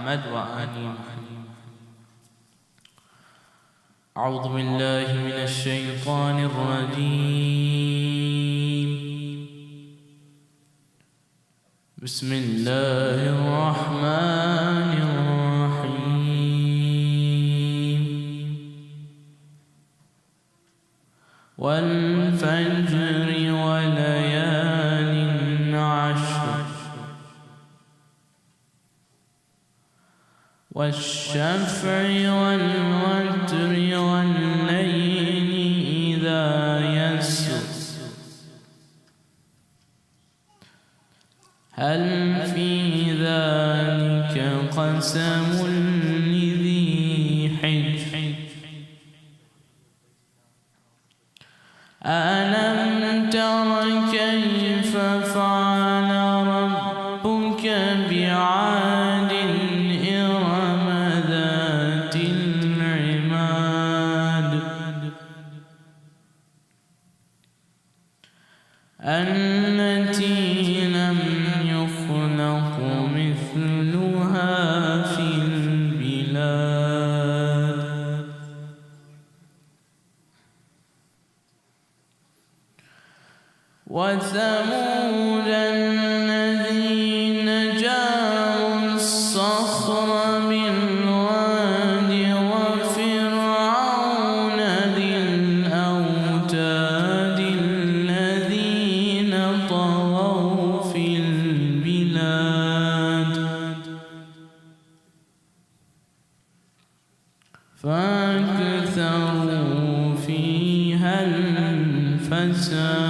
محمد وآل محمد. أعوذ بالله من الشيطان الرجيم. بسم الله الرحمن الرحيم. والفجر وليال عشر والشفع والوتر والليل إذا يسر هل في ذلك قسم لذي حجر ألم تر كيف فعل ربك بعاد إرم ذات العماد التي لم يخلق مثلها في البلاد وثمود الذين جابوا الصخر بالواد وفرعون ذي الأوتاد الذين طغوا في البلاد فأكثروا فيها الفساد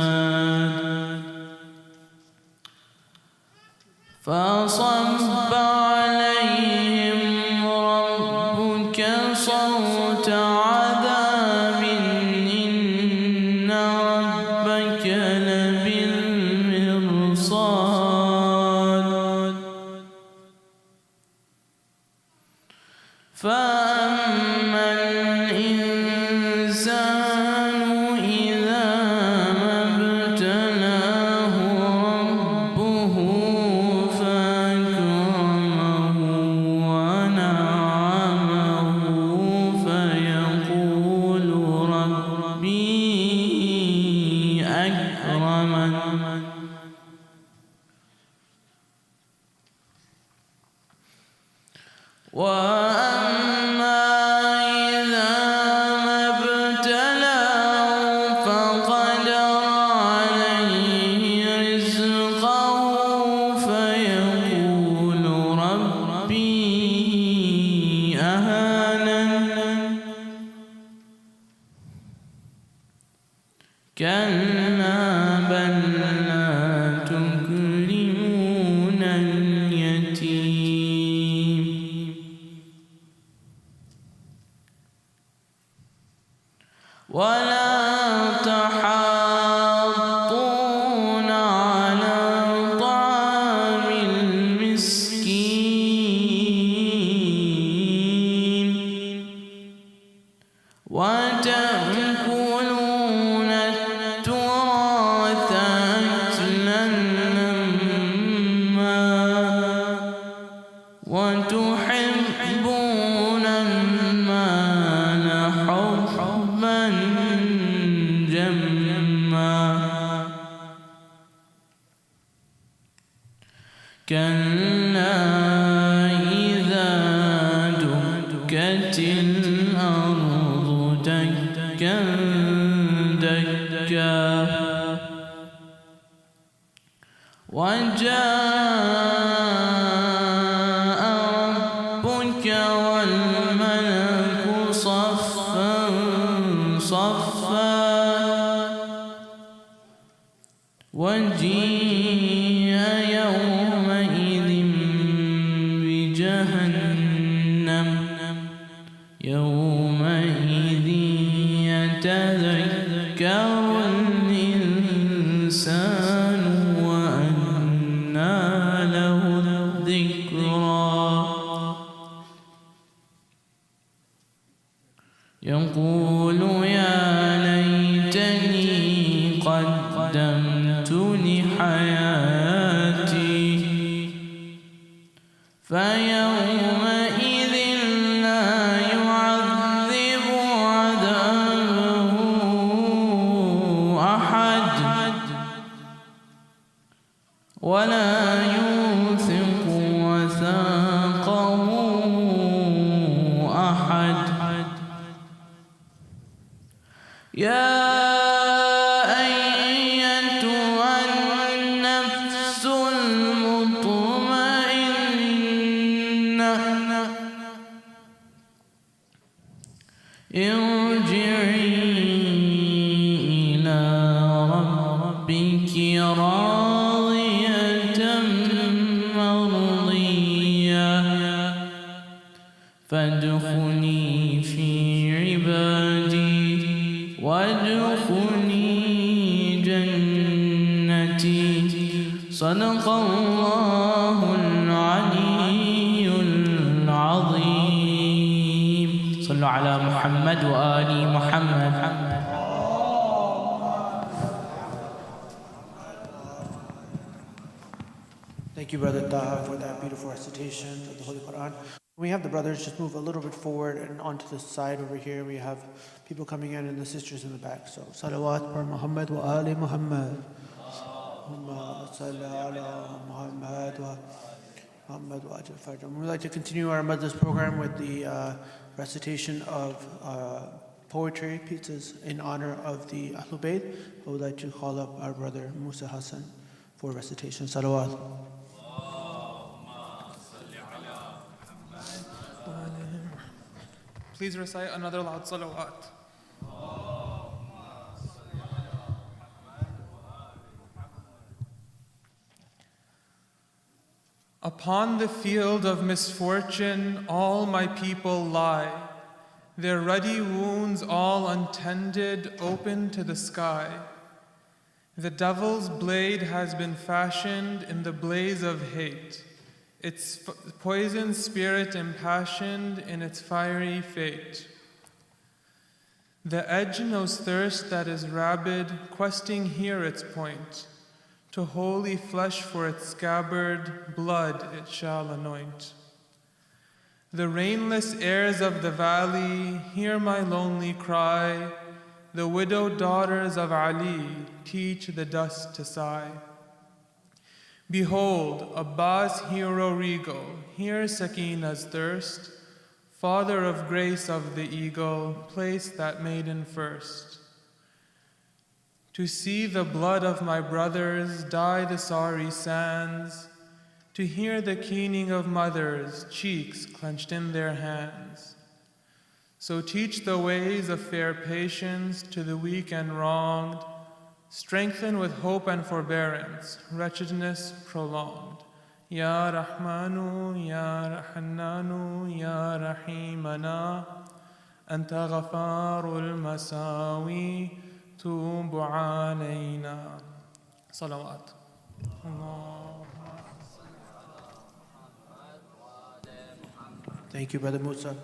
فصب عليهم ربك صوت عذاب إن ربك لبالمرصاد فأما الإنسان إذا ما ابتلاه ربه فأكرمه ونعمه فيقول ربي أكرمن وأما إذا ما ابتلاه فقدر عليه رزقه فيقول ربي أهانن كلا بل لا تكرمون اليتيم ولا تحاضون على طعام المسكين وتأكلون التراث أكلا لما وتحبون المال حبا جما كلا إذا دكت الأرض دكا دكا وجاء ربك والملك صفا صفا وجيء يومئذ بجهنم يومئذ يتذكر الإنسان وأنى له الذكرى يقول يا ليتني قدمت لحياتي فيوم يا أيتها النفس المطمئنة ارجعي إلى ربك راضية مرضية فادخلي في عبادي وادخلي جنتي صدق الله العلي العظيم صلوا على محمد وآل محمد. Thank you, Brother Taha, for that beautiful recitation of the Holy Quran. We have the brothers just move a little bit forward and onto the side over here. We have people coming in and the sisters in the back. So, salawat for Muhammad wa ali Muhammad. Allahumma salli ala Muhammad wa Muhammad wa ajal farjah. We'd like to continue our Majlis program with the recitation of poetry pieces in honor of the Ahlul Bayt. I would like to call up our brother Musa Hassan for recitation. Salawat. Please recite another loud salawat. Upon the field of misfortune, all my people lie, their ruddy wounds all untended, open to the sky. The devil's blade has been fashioned in the blaze of hate, its poisoned spirit impassioned in its fiery fate. The edge knows thirst that is rabid, questing here its point. To holy flesh for its scabbard, blood it shall anoint. The rainless airs of the valley hear my lonely cry. The widowed daughters of Ali teach the dust to sigh. Behold, Abbas hero regal, hear Sakina's thirst. Father of grace of the eagle, place that maiden first. To see the blood of my brothers dye the sorry sands, to hear the keening of mothers, cheeks clenched in their hands. So teach the ways of fair patience to the weak and wronged, strengthen with hope and forbearance, wretchedness prolonged. Ya Rahmanu, Ya Rahannanu, Ya Rahimana, Anta Ghafarul Masawi, Tubu alayna. Salawat. Thank you, Brother Musa.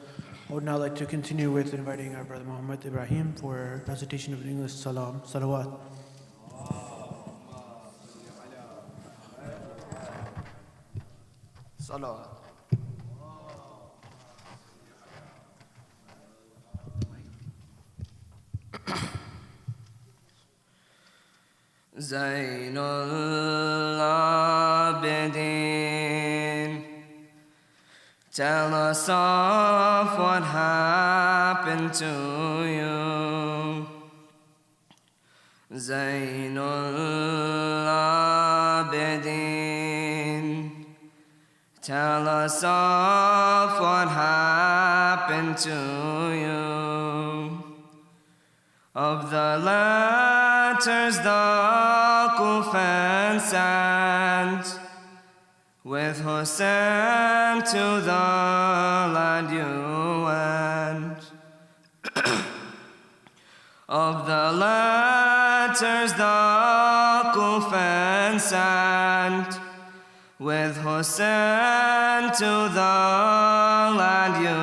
I would now like to continue with inviting our Brother Muhammad Ibrahim for recitation of English Salam. Salawat. Salawat. Zayn al-Abidin, tell us of what happened to you. Zayn al-Abidin, tell us of what happened to you. Of the letters, the Kuf and sand, with Hassan to the land you went. Of the letters, the Kuf and sand, with Hassan to the land you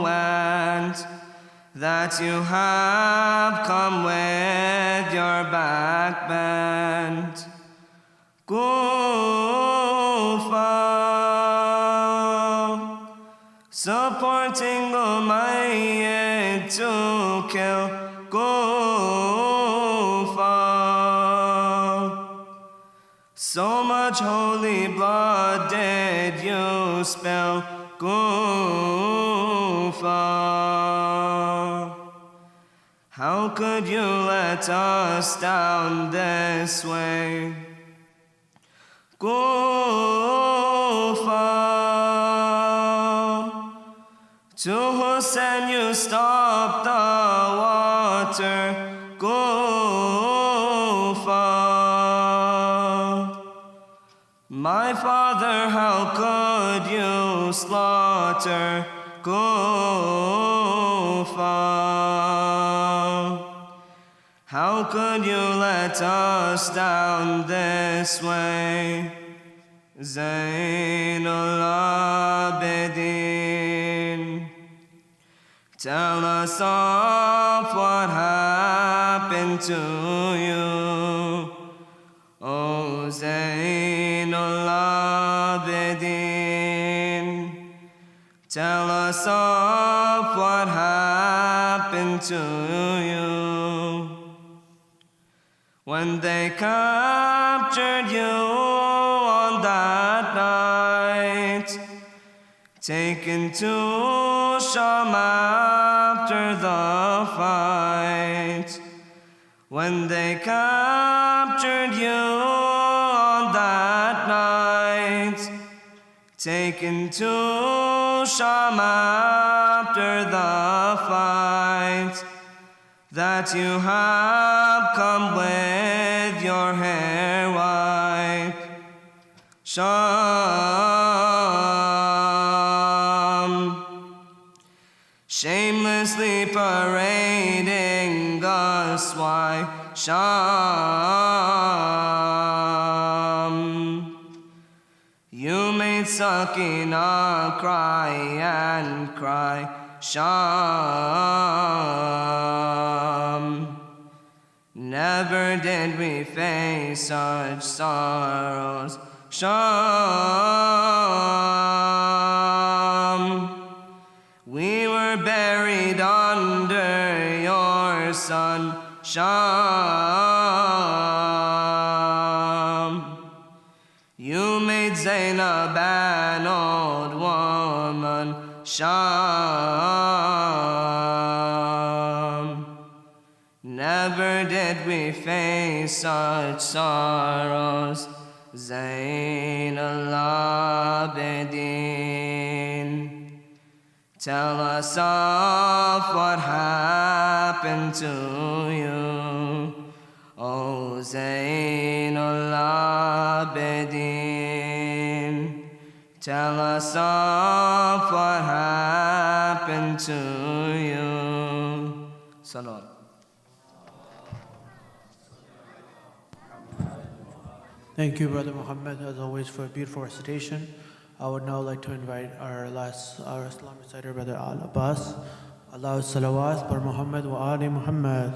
went. That you have come with your back bent. Kufa, supporting Umayyad to kill. Kufa, so much holy blood did you spill. Kufa, how could you let us down this way? Kufa, to Hassan you stopped the water. Kufa, my father, how could you slaughter? Kufa, how could you let us down this way? Zayn al-Abidin, tell us of what happened to you. Oh, Zayn al-Abidin, tell us of what happened to you. When they captured you on that night, taken to Sham after the fight. When they captured you on that night, taken to Sham after the fight, that you have come with your hair white. Sham, shamelessly parading us, why? Sham, you made Sakina cry and cry. Sham, never did we face such sorrows. Sham, we were buried under your sun. Sham, you made Zaynab an old woman. Sham, never did we face such sorrows. Zayn al-Abidin, tell us of what happened to you. Oh, Zayn al-Abidin, tell us of what happened to you. Salam. Thank you, Brother Muhammad, as always, for a beautiful recitation. I would now like to invite our Islamic reciter, Brother Al-Abbas. Allahus salawat bar Muhammad wa ali Muhammad.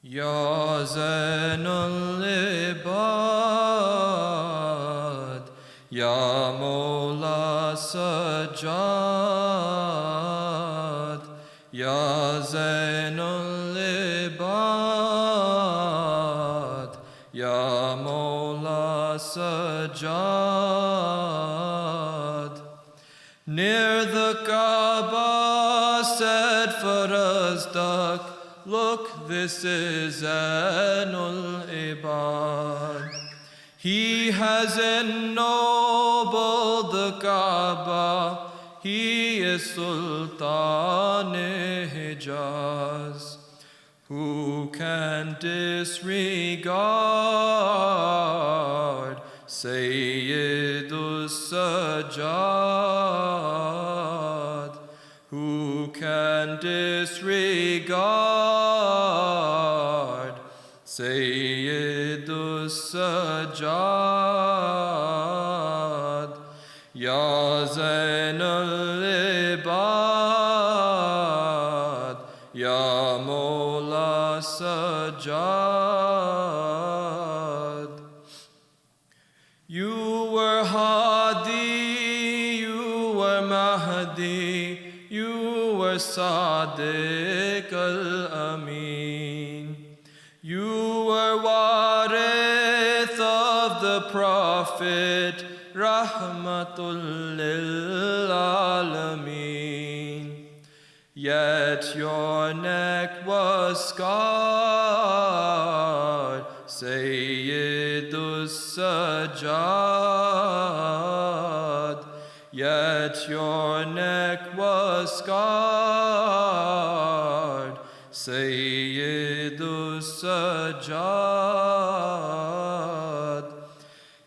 Ya Zainul Ibad, Ya Mawla Sajjad, Ya Zainul Ibad, Ya Mawla Sajjad. Near the Kaaba said Farazdak, look, this is Zainul Ibad. He has ennobled the Kaaba. He is Sultan-e-Hijaz. Who can disregard Sayyid-us-Sajjad? Who can disregard Sayyid-us-Sajjad? Ya Zainul Ibad, Ya Mawla Sajjad. You were Hadi Sadiq al-Amin. You were warith of the Prophet, Rahmatul lil Alameen. Yet your neck was scarred, Sayyidus Sajjad. Yet your neck was scarred, Sayyidus Sajjad.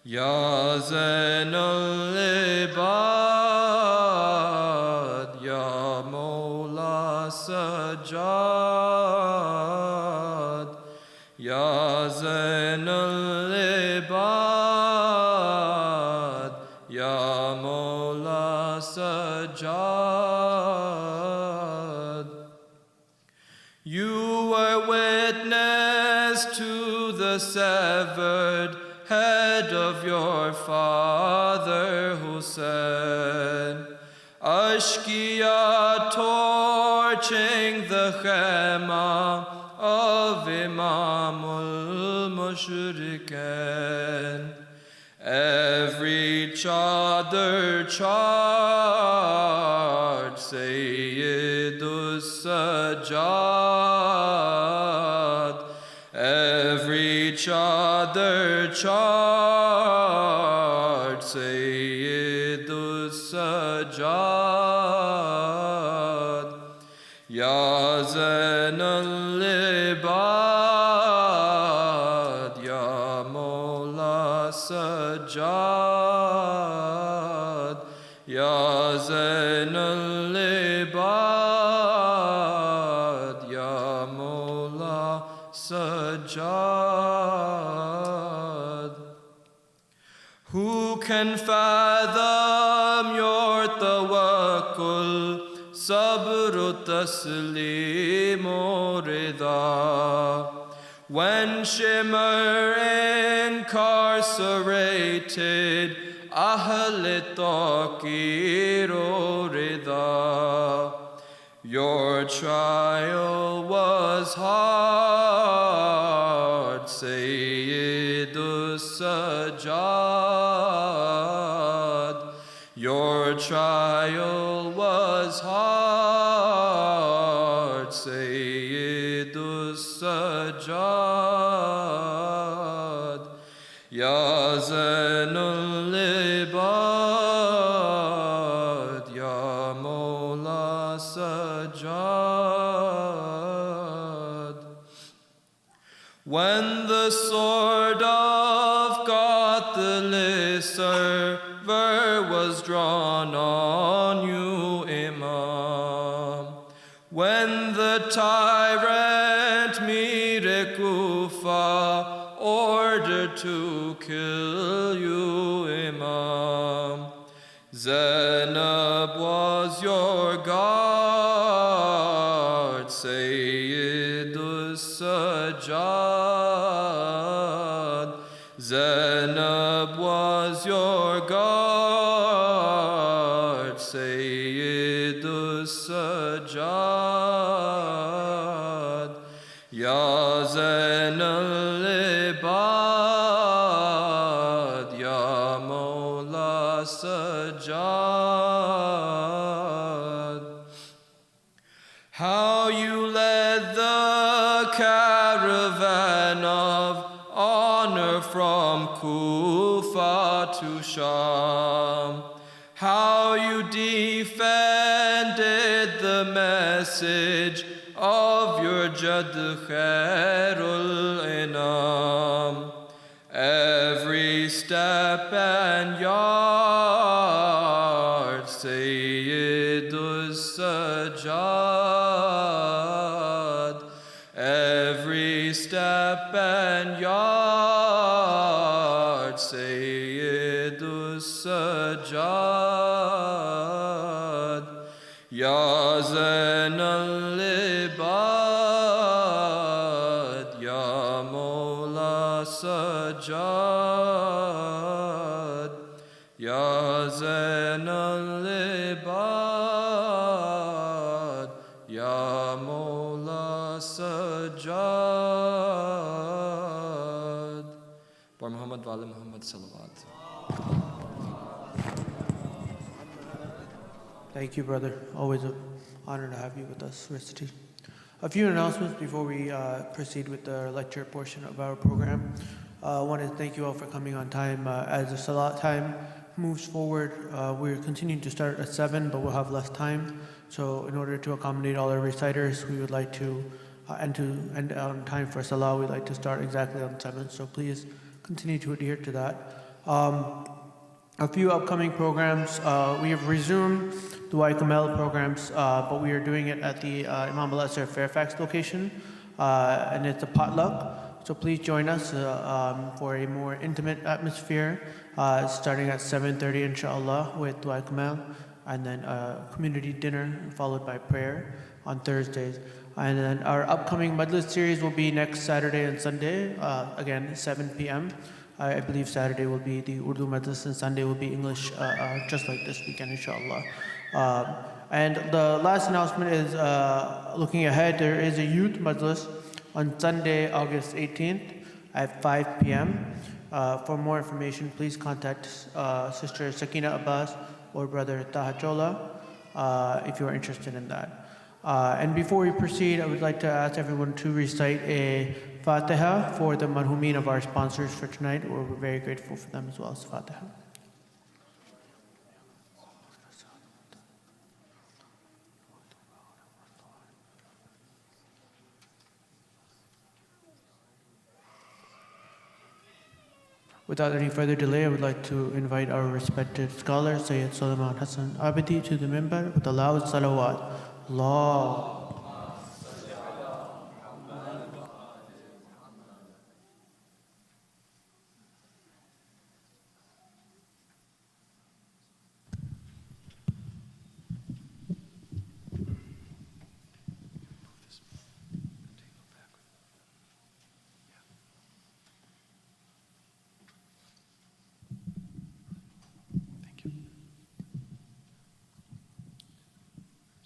Ya Zayn al-Ibad, Ya Mawla Sajjad. Ya Zayn al-Ibad, Ya Mawla Sajjad. You were witness to the severed head of your father Hussein. Ashkiya torching the khema of Imam al-Mushrikin. Every chadar charged Sayyidus Sajjad. Every chadar charged Sayyidus Sajjad. Ya Zayn al-Ibad, Ya Mawla Sajjad. Ya Zayn al-Ibad, Ya Mawla Sajjad. Who can fathom your tawakkul, sabr, taslim, rida? When Shimmer incarcerated, Ahl Taqir rida. Your trial was hard, Sayyidus Sajjad. Your trial was hard, Sayyidus Sajjad. Ya Zayn al-Ibad, Ya Mawla Sajjad. When the sword of God the listener was drawn on you, Imam, when the tyrant Mir Kufa ordered to kill you, Imam, Zainab was your guard, Sayyidus Sajjad. Zainab was your guard, Sayyidus Sajjad. Ya Zayn al-Ibad, Ya Mawla Sajjad. How you led the caravan of honor from Kufa to Sham. How you defended the message of your Jad Khairul Inam. Every step and yard, Sayyidus Sajjad. Every step and yard, Sayyidus Sajjad. Ya Zayn al-Ibad, Ya Mawla Sajjad. Ya Zayn al-Ibad, Par Muhammad wa ali Muhammad salawat. Thank you, brother. Always an honor to have you with us, Recitation. A few announcements before we proceed with the lecture portion of our program. I want to thank you all for coming on time. As the Salat time moves forward, we're continuing to start at 7, but we'll have less time. So in order to accommodate all our reciters, we would like to end on time for Salah. We'd like to start exactly on 7. So please continue to adhere to that. A few upcoming programs. We have resumed Dua Kamel programs, but we are doing it at the Imam al-Asr Fairfax location, and it's a potluck. So please join us for a more intimate atmosphere, starting at 7:30 inshallah with Dua Kamel, and then a community dinner followed by prayer on Thursdays. And then our upcoming Majlis series will be next Saturday and Sunday, again 7 p.m. I believe Saturday will be the Urdu Majlis and Sunday will be English, just like this weekend, inshallah. And the last announcement is looking ahead, there is a youth Majlis on Sunday, August 18th at 5 p.m. For more information, please contact Sister Sakina Abbas or Brother Taha Chola if you are interested in that. And before we proceed, I would like to ask everyone to recite a Fatiha for the marhumin of our sponsors for tonight. We're very grateful for them as well as Fatiha. Without any further delay, I would like to invite our respected scholar, Sayyid Sulayman Hassan Abidi, to the minbar with a loud salawat. Allah.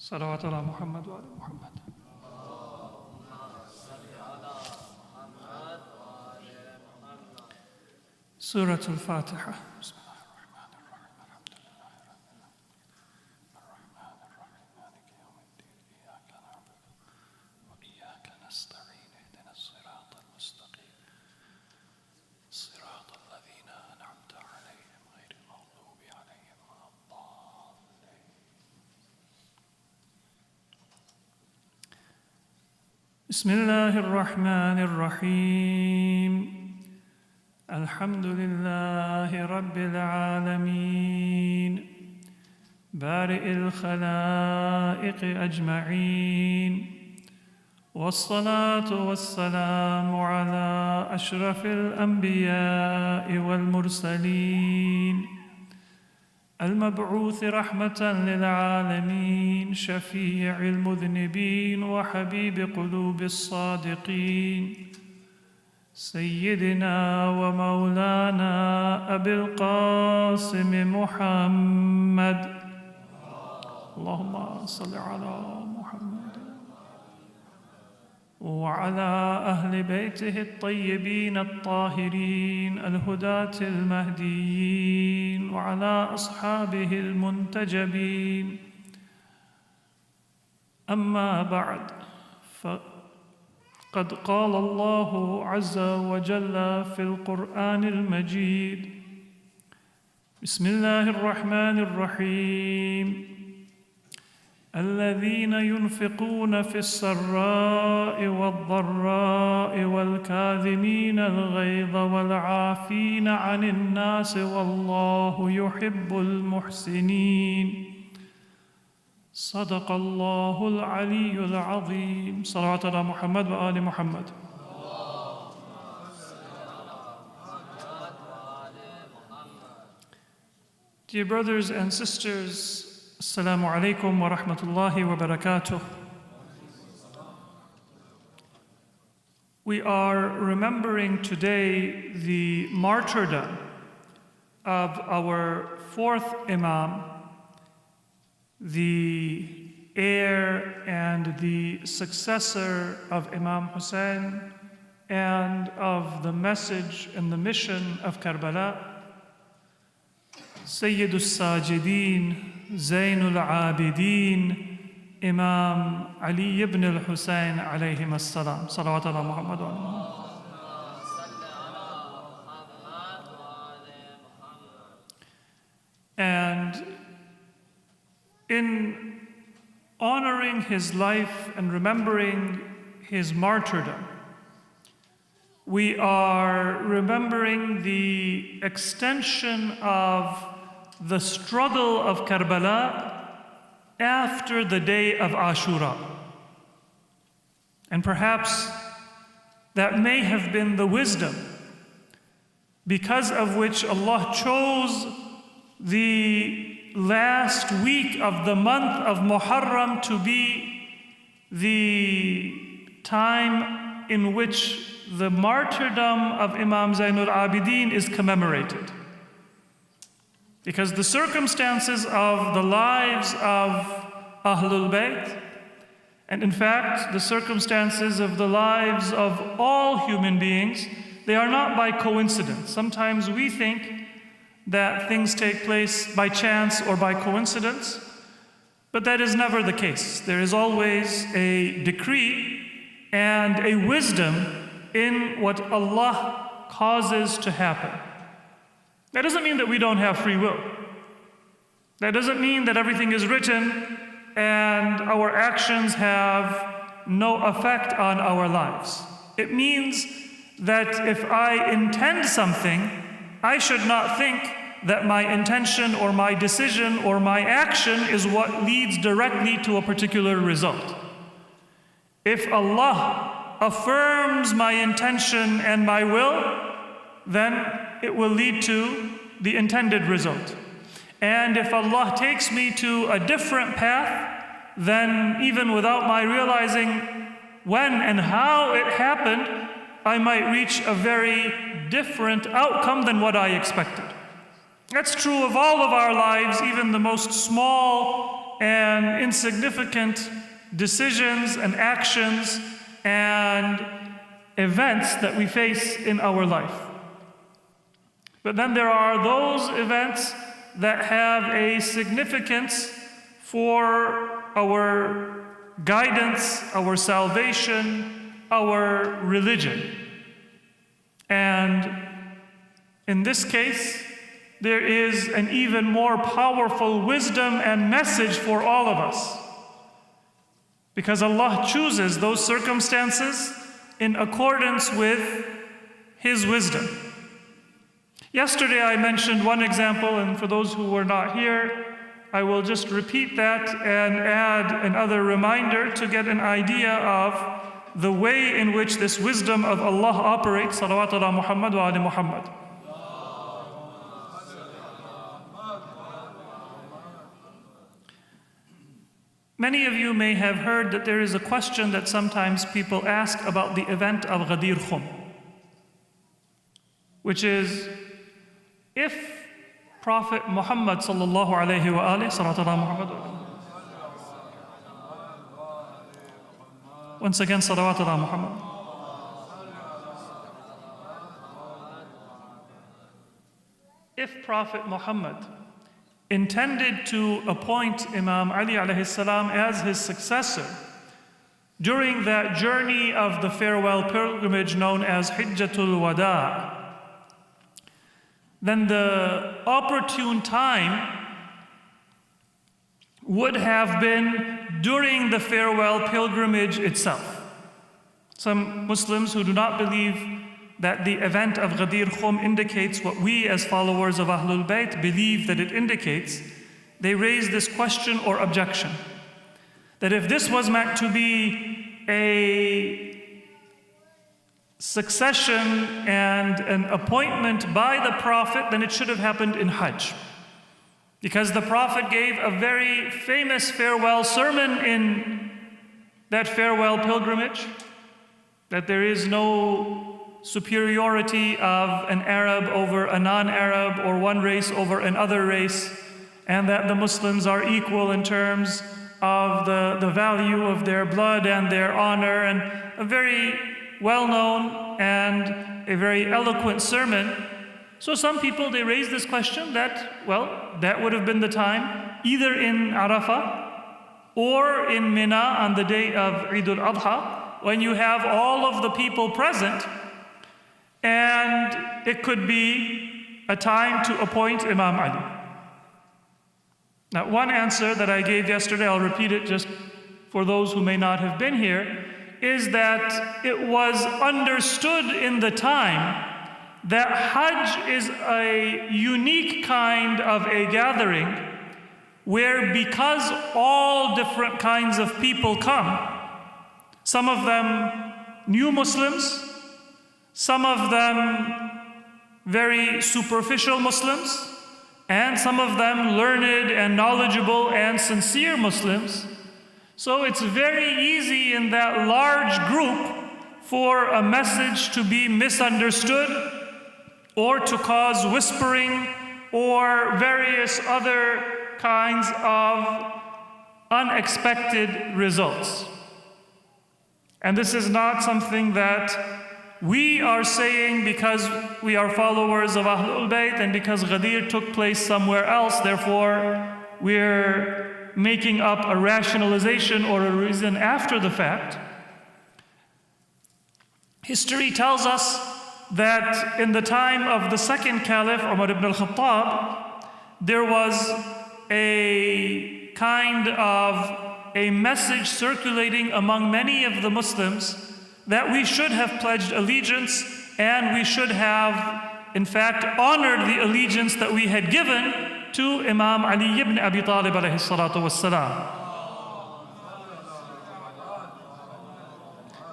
صلوات على محمد وعلى محمد. سورة الفاتحة. بسم الله الرحمن الرحيم. الحمد لله رب العالمين الرحمن الرحيم مالك يوم الدين إياك نعبد وإياك نستعين اهدنا الصراط المستقيم صراط الذين أنعمت عليهم غير المغضوب عليهم ولا الضالين. بسم الله الرحمن الرحيم. الحمد لله رب العالمين بارئ الخلائق أجمعين، والصلاة والسلام على أشرف الأنبياء والمرسلين المبعوث رحمة للعالمين، شفيع المذنبين وحبيب قلوب الصادقين، سيدنا ومولانا أبي القاسم محمد. اللهم صل على محمد وعلى أهل بيته الطيبين الطاهرين الهداة المهديين وعلى أصحابه المنتجبين. أما بعد، قد قال الله عز وجل في القرآن المجيد: بسم الله الرحمن الرحيم. الذين ينفقون في السراء والضراء والكاظمين الغيظ والعافين عن الناس والله يحب المحسنين. صدق الله العلي العظيم. صلوات على محمد وآل محمد. Dear brothers and sisters, Assalamu alaikum wa rahmatullahi wa barakatuh. We are remembering today the martyrdom of our fourth Imam, the heir and the successor of Imam Hassan and of the message and the mission of Karbala, Sayyid al-Sajidin, Zayn al-Abidin, Imam Ali ibn al-Hussein alayhim as-salam. Salawat ala Muhammad wa ala Muhammad. And in honoring his life and remembering his martyrdom, we are remembering the extension of the struggle of Karbala after the day of Ashura. And perhaps that may have been the wisdom because of which Allah chose the last week of the month of Muharram to be the time in which the martyrdom of Imam Zayn al-Abidin is commemorated. Because the circumstances of the lives of Ahlul Bayt, and in fact the circumstances of the lives of all human beings, they are not by coincidence. Sometimes we think that things take place by chance or by coincidence, but that is never the case. There is always a decree and a wisdom in what Allah causes to happen. That doesn't mean that we don't have free will. That doesn't mean that everything is written and our actions have no effect on our lives. It means that if I intend something, I should not think that my intention or my decision or my action is what leads directly to a particular result. If Allah affirms my intention and my will, then it will lead to the intended result. And if Allah takes me to a different path, then even without my realizing when and how it happened, I might reach a very different outcome than what I expected. That's true of all of our lives, even the most small and insignificant decisions and actions and events that we face in our life. But then there are those events that have a significance for our guidance, our salvation, our religion. And in this case, there is an even more powerful wisdom and message for all of us. Because Allah chooses those circumstances in accordance with His wisdom. Yesterday I mentioned one example, and for those who were not here, I will just repeat that and add another reminder to get an idea of the way in which this wisdom of Allah operates. Salawat ala Muhammad wa ala Muhammad. Many of you may have heard that there is a question that sometimes people ask about the event of Ghadir Khum, which is, if Prophet Muhammad sallallahu alayhi wa alihi, salawat ala Muhammad, once again salawat ala Muhammad. If Prophet Muhammad intended to appoint Imam Ali alayhi salam as his successor during that journey of the farewell pilgrimage known as Hijjatul Wada, then the opportune time would have been during the farewell pilgrimage itself. Some Muslims who do not believe that the event of Ghadir Khum indicates what we as followers of Ahlul Bayt believe that it indicates, they raise this question or objection, that if this was meant to be a succession and an appointment by the Prophet, then it should have happened in Hajj. Because the Prophet gave a very famous farewell sermon in that farewell pilgrimage, that there is no superiority of an Arab over a non-Arab or one race over another race, and that the Muslims are equal in terms of the value of their blood and their honor, and a very well-known and a very eloquent sermon. So some people, they raise this question that, well, that would have been the time either in Arafah or in Mina on the day of Eid al-Adha, when you have all of the people present, and it could be a time to appoint Imam Ali. Now, one answer that I gave yesterday, I'll repeat it just for those who may not have been here, is that it was understood in the time that Hajj is a unique kind of a gathering where, because all different kinds of people come, some of them new Muslims, some of them very superficial Muslims, and some of them learned and knowledgeable and sincere Muslims. So it's very easy in that large group for a message to be misunderstood or to cause whispering or various other kinds of unexpected results. And this is not something that we are saying because we are followers of Ahlul Bayt and because Ghadir took place somewhere else, therefore we're making up a rationalization or a reason after the fact. History tells us that in the time of the second Caliph, Umar ibn al-Khattab, there was a kind of a message circulating among many of the Muslims that we should have pledged allegiance and we should have, in fact, honored the allegiance that we had given to Imam Ali ibn Abi Talib alayhi salatu wassalam.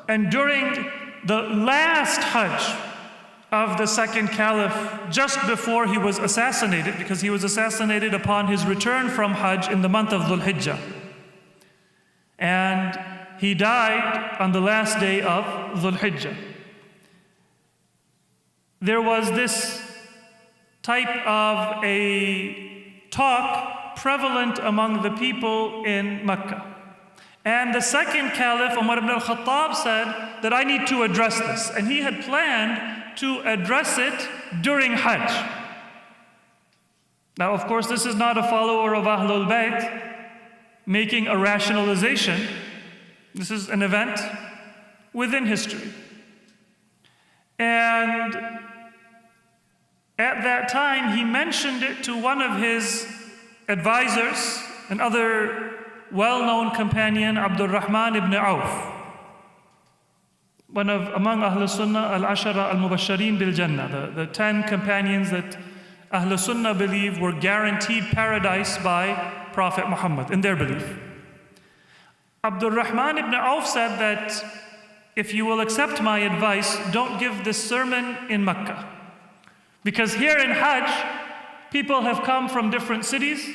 And during the last Hajj of the second Caliph, just before he was assassinated, because he was assassinated upon his return from Hajj in the month of Dhul Hijjah. And he died on the last day of Dhul Hijjah. There was this type of a talk prevalent among the people in Mecca. And the second Caliph, Umar ibn al-Khattab, said that I need to address this. And he had planned to address it during Hajj. Now, of course, this is not a follower of Ahlul Bayt making a rationalization. This is an event within history. And at that time, he mentioned it to one of his advisors, another well-known companion, Abdul Rahman ibn Auf, among Ahl Sunnah al-Ashara al-Mubasharin bil Jannah, the 10 companions that Ahl Sunnah believe were guaranteed paradise by Prophet Muhammad, in their belief. Abdul Rahman ibn Auf said that if you will accept my advice, don't give this sermon in Mecca. Because here in Hajj, people have come from different cities,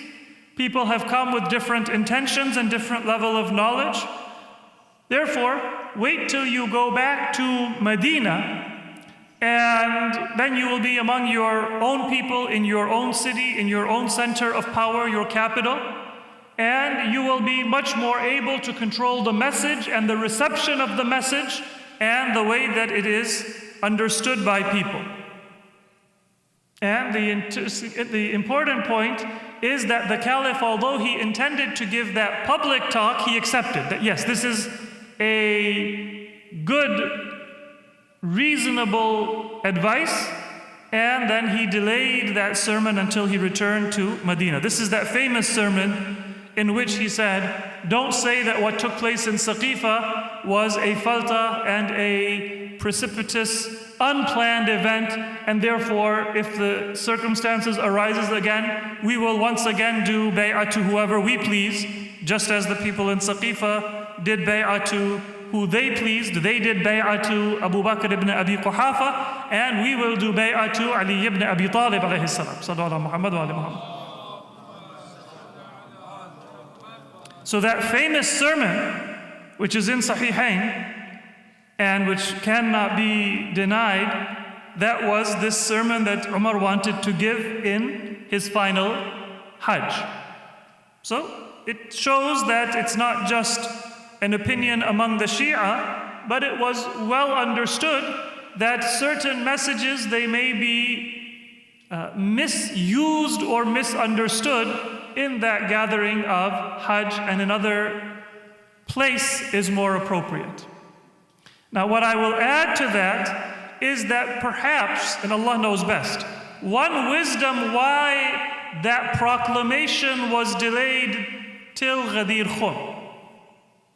people have come with different intentions and different level of knowledge. Therefore, wait till you go back to Medina, and then you will be among your own people in your own city, in your own center of power, your capital, and you will be much more able to control the message and the reception of the message and the way that it is understood by people. And the important point is that the Caliph, although he intended to give that public talk, he accepted that yes, this is a good, reasonable advice, and then he delayed that sermon until he returned to Medina. This is that famous sermon in which he said, don't say that what took place in Saqifa was a falta and a precipitous, unplanned event, and therefore, if the circumstances arises again, we will once again do bay'ah to whoever we please, just as the people in Saqifa did bay'ah to who they pleased. They did bay'ah to Abu Bakr ibn Abi Quhafa, and we will do bay'ah to Ali ibn Abi Talib alayhi salam. Sallallahu Muhammad wa ali Muhammad. So that famous sermon, which is in Sahihain, and which cannot be denied, that was this sermon that Umar wanted to give in his final Hajj. So it shows that it's not just an opinion among the Shia, but it was well understood that certain messages, they may be misused or misunderstood in that gathering of Hajj, and another place is more appropriate. Now what I will add to that is that perhaps, and Allah knows best, one wisdom why that proclamation was delayed till Ghadir Khum,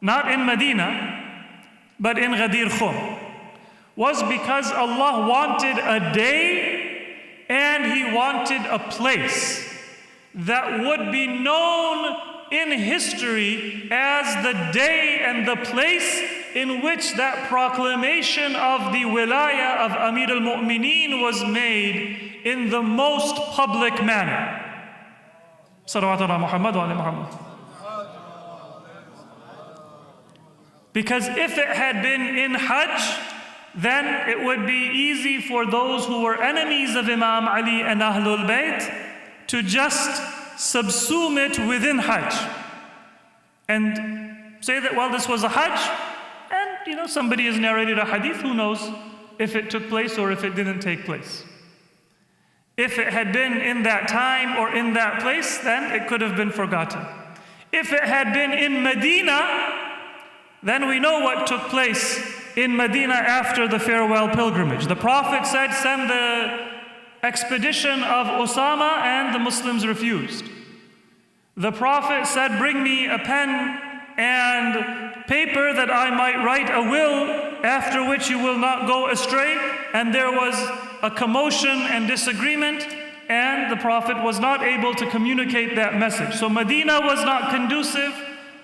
not in Medina, but in Ghadir Khum, was because Allah wanted a day and He wanted a place that would be known in history as the day and the place in which that proclamation of the wilayah of Amir al-Mu'mineen was made in the most public manner. Salawatu ala Muhammad wa ala Muhammad. Because if it had been in Hajj, then it would be easy for those who were enemies of Imam Ali and Ahlul Bayt to just subsume it within Hajj and say that, well, this was a Hajj, and somebody has narrated a hadith, who knows if it took place or if it didn't take place. If it had been in that time or in that place, then it could have been forgotten. If it had been in Medina, then we know what took place in Medina after the farewell pilgrimage. The Prophet said, send the expedition of Osama, and the Muslims refused. The Prophet said, bring me a pen and paper that I might write a will, after which you will not go astray. And there was a commotion and disagreement, and the Prophet was not able to communicate that message. So Medina was not conducive,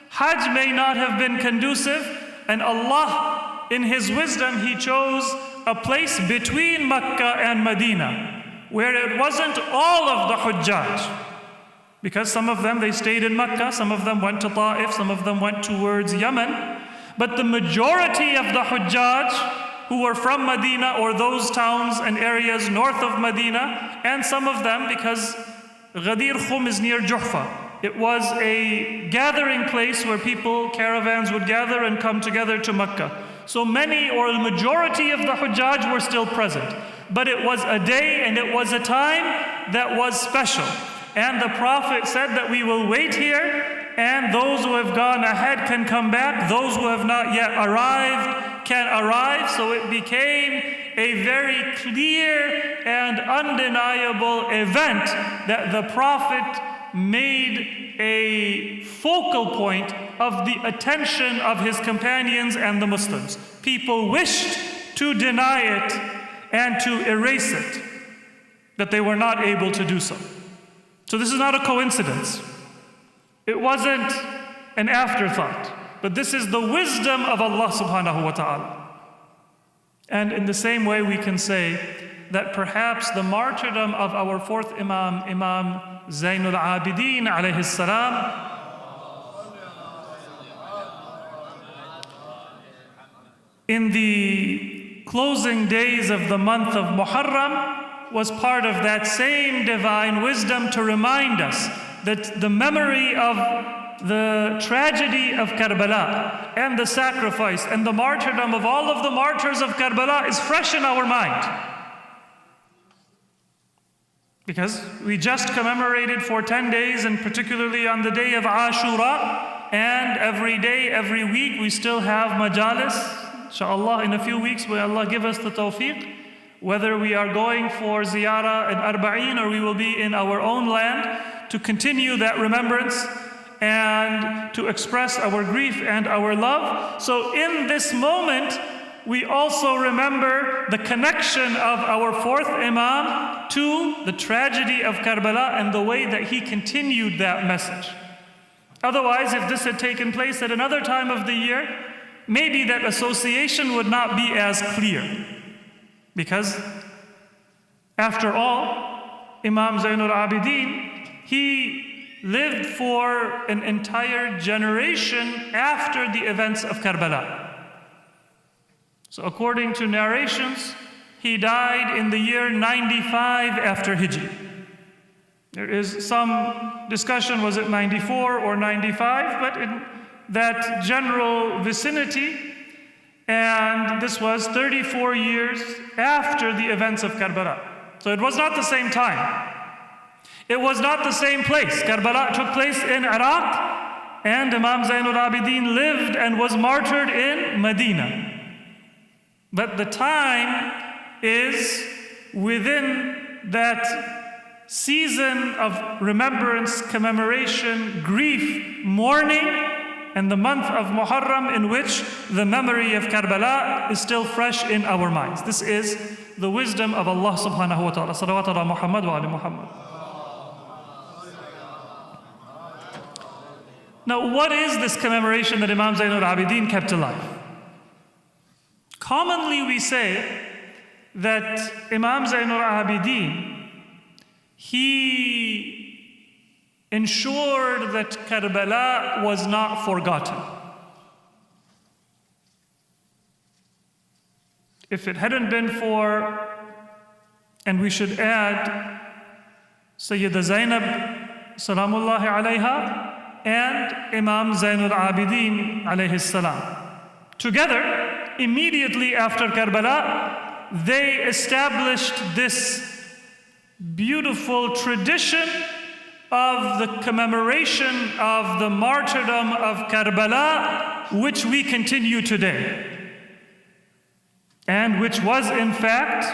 Hajj may not have been conducive, and Allah, in His wisdom, He chose a place between Mecca and Medina, where it wasn't all of the Hujjaj. Because some of them, they stayed in Mecca, some of them went to Ta'if, some of them went towards Yemen. But the majority of the Hujjaj who were from Medina or those towns and areas north of Medina, and some of them, because Ghadir Khum is near Juhfa. It was a gathering place where caravans would gather and come together to Mecca. So many or the majority of the Hujjaj were still present. But it was a day and it was a time that was special. And the Prophet said that we will wait here, and those who have gone ahead can come back. Those who have not yet arrived can arrive. So it became a very clear and undeniable event that the Prophet made a focal point of the attention of his companions and the Muslims. People wished to deny it and to erase it, that they were not able to do so. So this is not a coincidence. It wasn't an afterthought, but this is the wisdom of Allah subhanahu wa ta'ala. And in the same way we can say that perhaps the martyrdom of our fourth Imam, Imam Zayn al-Abidin alayhi salam, in the closing days of the month of Muharram, was part of that same divine wisdom to remind us that the memory of the tragedy of Karbala and the sacrifice and the martyrdom of all of the martyrs of Karbala is fresh in our mind. Because we just commemorated for 10 days, and particularly on the day of Ashura, and every day, every week, we still have majalis. Inshallah, in a few weeks, may Allah give us the tawfiq, whether we are going for ziyarah and arba'een or we will be in our own land, to continue that remembrance and to express our grief and our love. So in this moment, we also remember the connection of our fourth Imam to the tragedy of Karbala and the way that he continued that message. Otherwise, if this had taken place at another time of the year, maybe that association would not be as clear. Because, after all, Imam Zayn al-Abidin, he lived for an entire generation after the events of Karbala. So according to narrations, he died in the year 95 after Hijri. There is some discussion, was it 94 or 95, but in that general vicinity. And this was 34 years after the events of Karbala. So it was not the same time. It was not the same place. Karbala took place in Iraq, and Imam Zayn al-Abidin lived and was martyred in Medina. But the time is within that season of remembrance, commemoration, grief, mourning, and the month of Muharram, in which the memory of Karbala is still fresh in our minds. This is the wisdom of Allah subhanahu wa ta'ala. Salawat ala Muhammad wa ali Muhammad. Now, what is this commemoration that Imam Zayn al-Abidin kept alive? Commonly we say that Imam Zayn al-Abidin, he ensured that Karbala was not forgotten. If it hadn't been for, and we should add, Sayyida Zaynab salamullahi alayha and Imam Zayn al-Abidin alayhi salam. Together, immediately after Karbala, they established this beautiful tradition of the commemoration of the martyrdom of Karbala, which we continue today, and which was in fact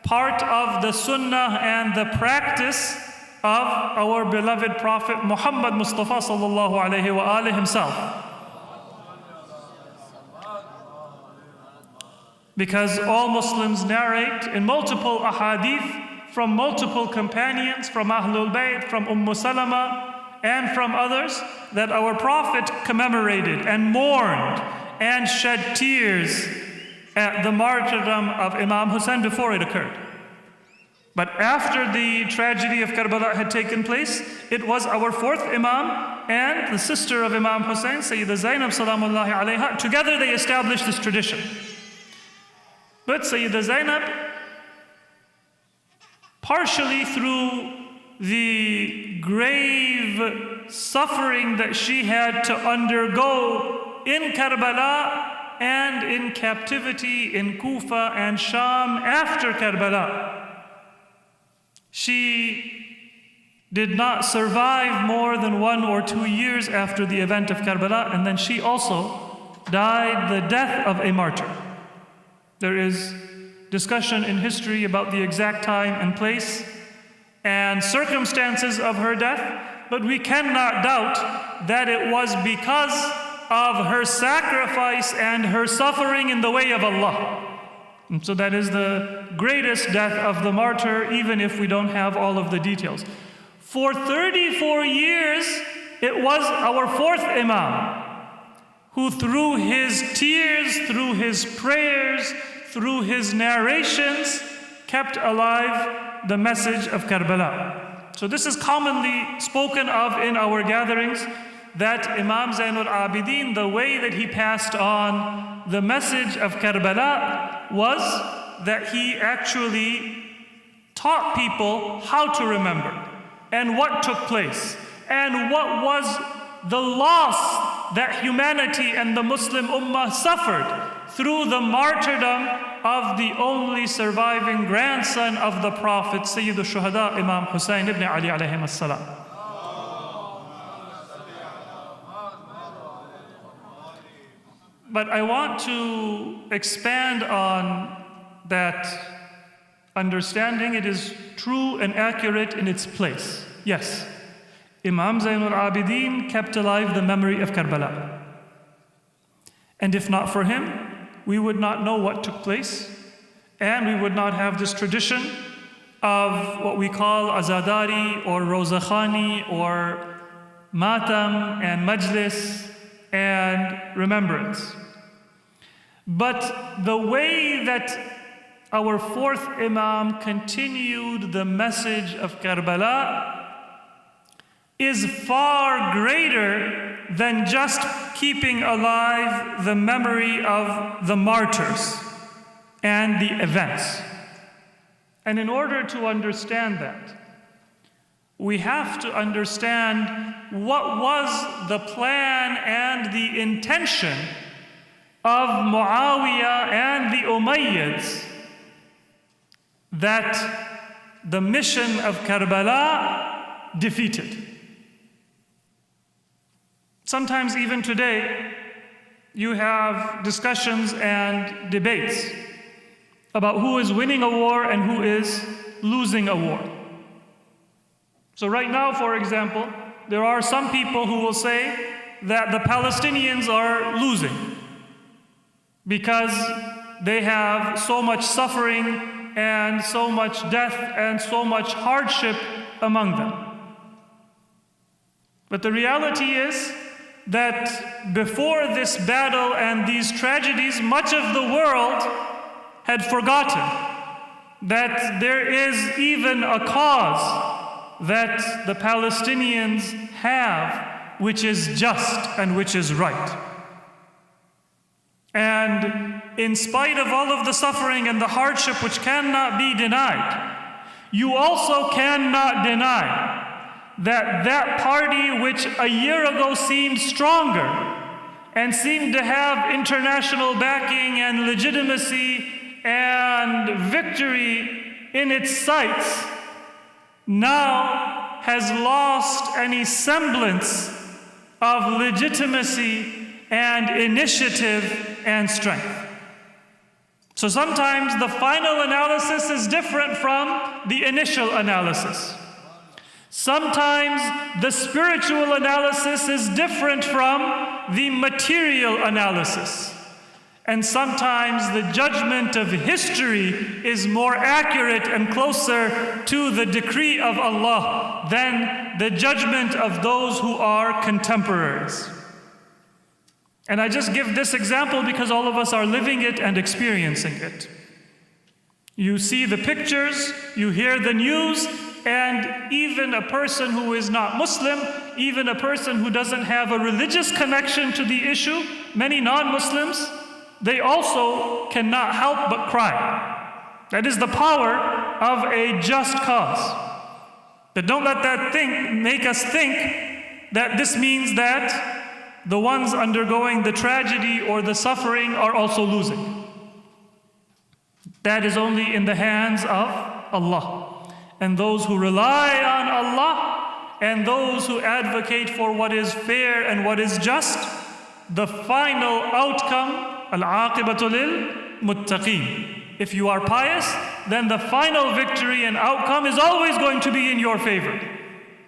part of the sunnah and the practice of our beloved Prophet Muhammad Mustafa sallallahu alayhi wa alihi himself. Because all Muslims narrate in multiple ahadith from multiple companions, from Ahlul Bayt, from Salama, and from others, that our Prophet commemorated and mourned and shed tears at the martyrdom of Imam Hassan before it occurred. But after the tragedy of Karbala had taken place, it was our fourth Imam and the sister of Imam Hussein, Sayyida Zaynab salamullahi alayha, together they established this tradition. But Sayyida Zaynab, partially through the grave suffering that she had to undergo in Karbala and in captivity in Kufa and Sham after Karbala, she did not survive more than 1 or 2 years after the event of Karbala, and then she also died the death of a martyr. There is discussion in history about the exact time and place and circumstances of her death, but we cannot doubt that it was because of her sacrifice and her suffering in the way of Allah. And so that is the greatest death of the martyr, even if we don't have all of the details. For 34 years, it was our fourth Imam who through his tears, through his prayers, through his narrations, kept alive the message of Karbala. So this is commonly spoken of in our gatherings, that Imam Zayn al-Abidin, the way that he passed on the message of Karbala was that he actually taught people how to remember and what took place and what was the loss that humanity and the Muslim Ummah suffered through the martyrdom of the only surviving grandson of the Prophet, Sayyid al-Shahadat, Imam Hussein ibn Ali alayhi as-salam. But I want to expand on that understanding. It is true and accurate in its place. Yes, Imam Zayn al-Abidin kept alive the memory of Karbala. And if not for him, we would not know what took place, and we would not have this tradition of what we call Azadari or Rozakhani or Matam and Majlis and remembrance. But the way that our fourth Imam continued the message of Karbala is far greater than just keeping alive the memory of the martyrs and the events. And in order to understand that, we have to understand what was the plan and the intention of Muawiyah and the Umayyads that the mission of Karbala defeated. Sometimes even today, you have discussions and debates about who is winning a war and who is losing a war. So right now, for example, there are some people who will say that the Palestinians are losing because they have so much suffering and so much death and so much hardship among them. But the reality is that before this battle and these tragedies, much of the world had forgotten that there is even a cause that the Palestinians have, which is just and which is right. And in spite of all of the suffering and the hardship which cannot be denied, you also cannot deny that that party which a year ago seemed stronger and seemed to have international backing and legitimacy and victory in its sights, now has lost any semblance of legitimacy and initiative and strength. So sometimes the final analysis is different from the initial analysis. Sometimes the spiritual analysis is different from the material analysis. And sometimes the judgment of history is more accurate and closer to the decree of Allah than the judgment of those who are contemporaries. And I just give this example because all of us are living it and experiencing it. You see the pictures, you hear the news, and even a person who is not Muslim, even a person who doesn't have a religious connection to the issue, many non-Muslims, they also cannot help but cry. That is the power of a just cause. But don't let that make us think that this means that the ones undergoing the tragedy or the suffering are also losing. That is only in the hands of Allah. And those who rely on Allah and those who advocate for what is fair and what is just, the final outcome, al-aqibatu lil-muttaqeen. If you are pious, then the final victory and outcome is always going to be in your favor.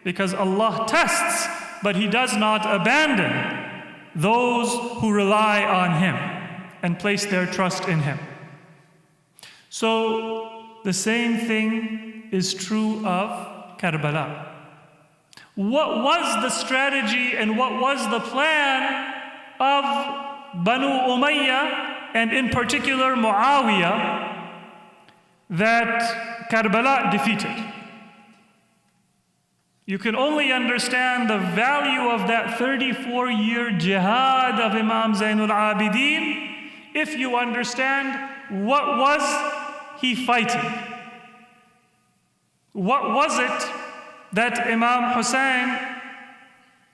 Because Allah tests, but He does not abandon those who rely on Him and place their trust in Him. So the same thing is true of Karbala. What was the strategy and what was the plan of Banu Umayyah, and in particular Muawiyah, that Karbala defeated? You can only understand the value of that 34-year jihad of Imam Zayn al-Abidin if you understand what was he fighting. What was it that Imam Hussein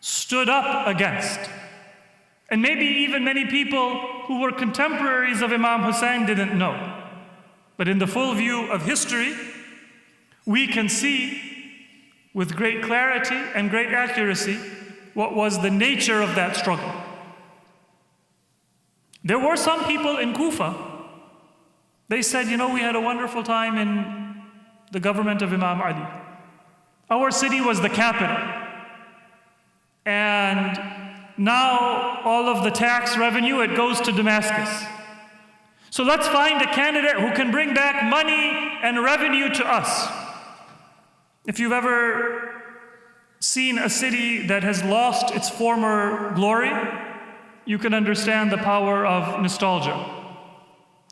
stood up against? And maybe even many people who were contemporaries of Imam Hussein didn't know. But in the full view of history, we can see with great clarity and great accuracy what was the nature of that struggle. There were some people in Kufa, they said, we had a wonderful time in the government of Imam Ali. Our city was the capital. And now all of the tax revenue, it goes to Damascus. So let's find a candidate who can bring back money and revenue to us. If you've ever seen a city that has lost its former glory, you can understand the power of nostalgia.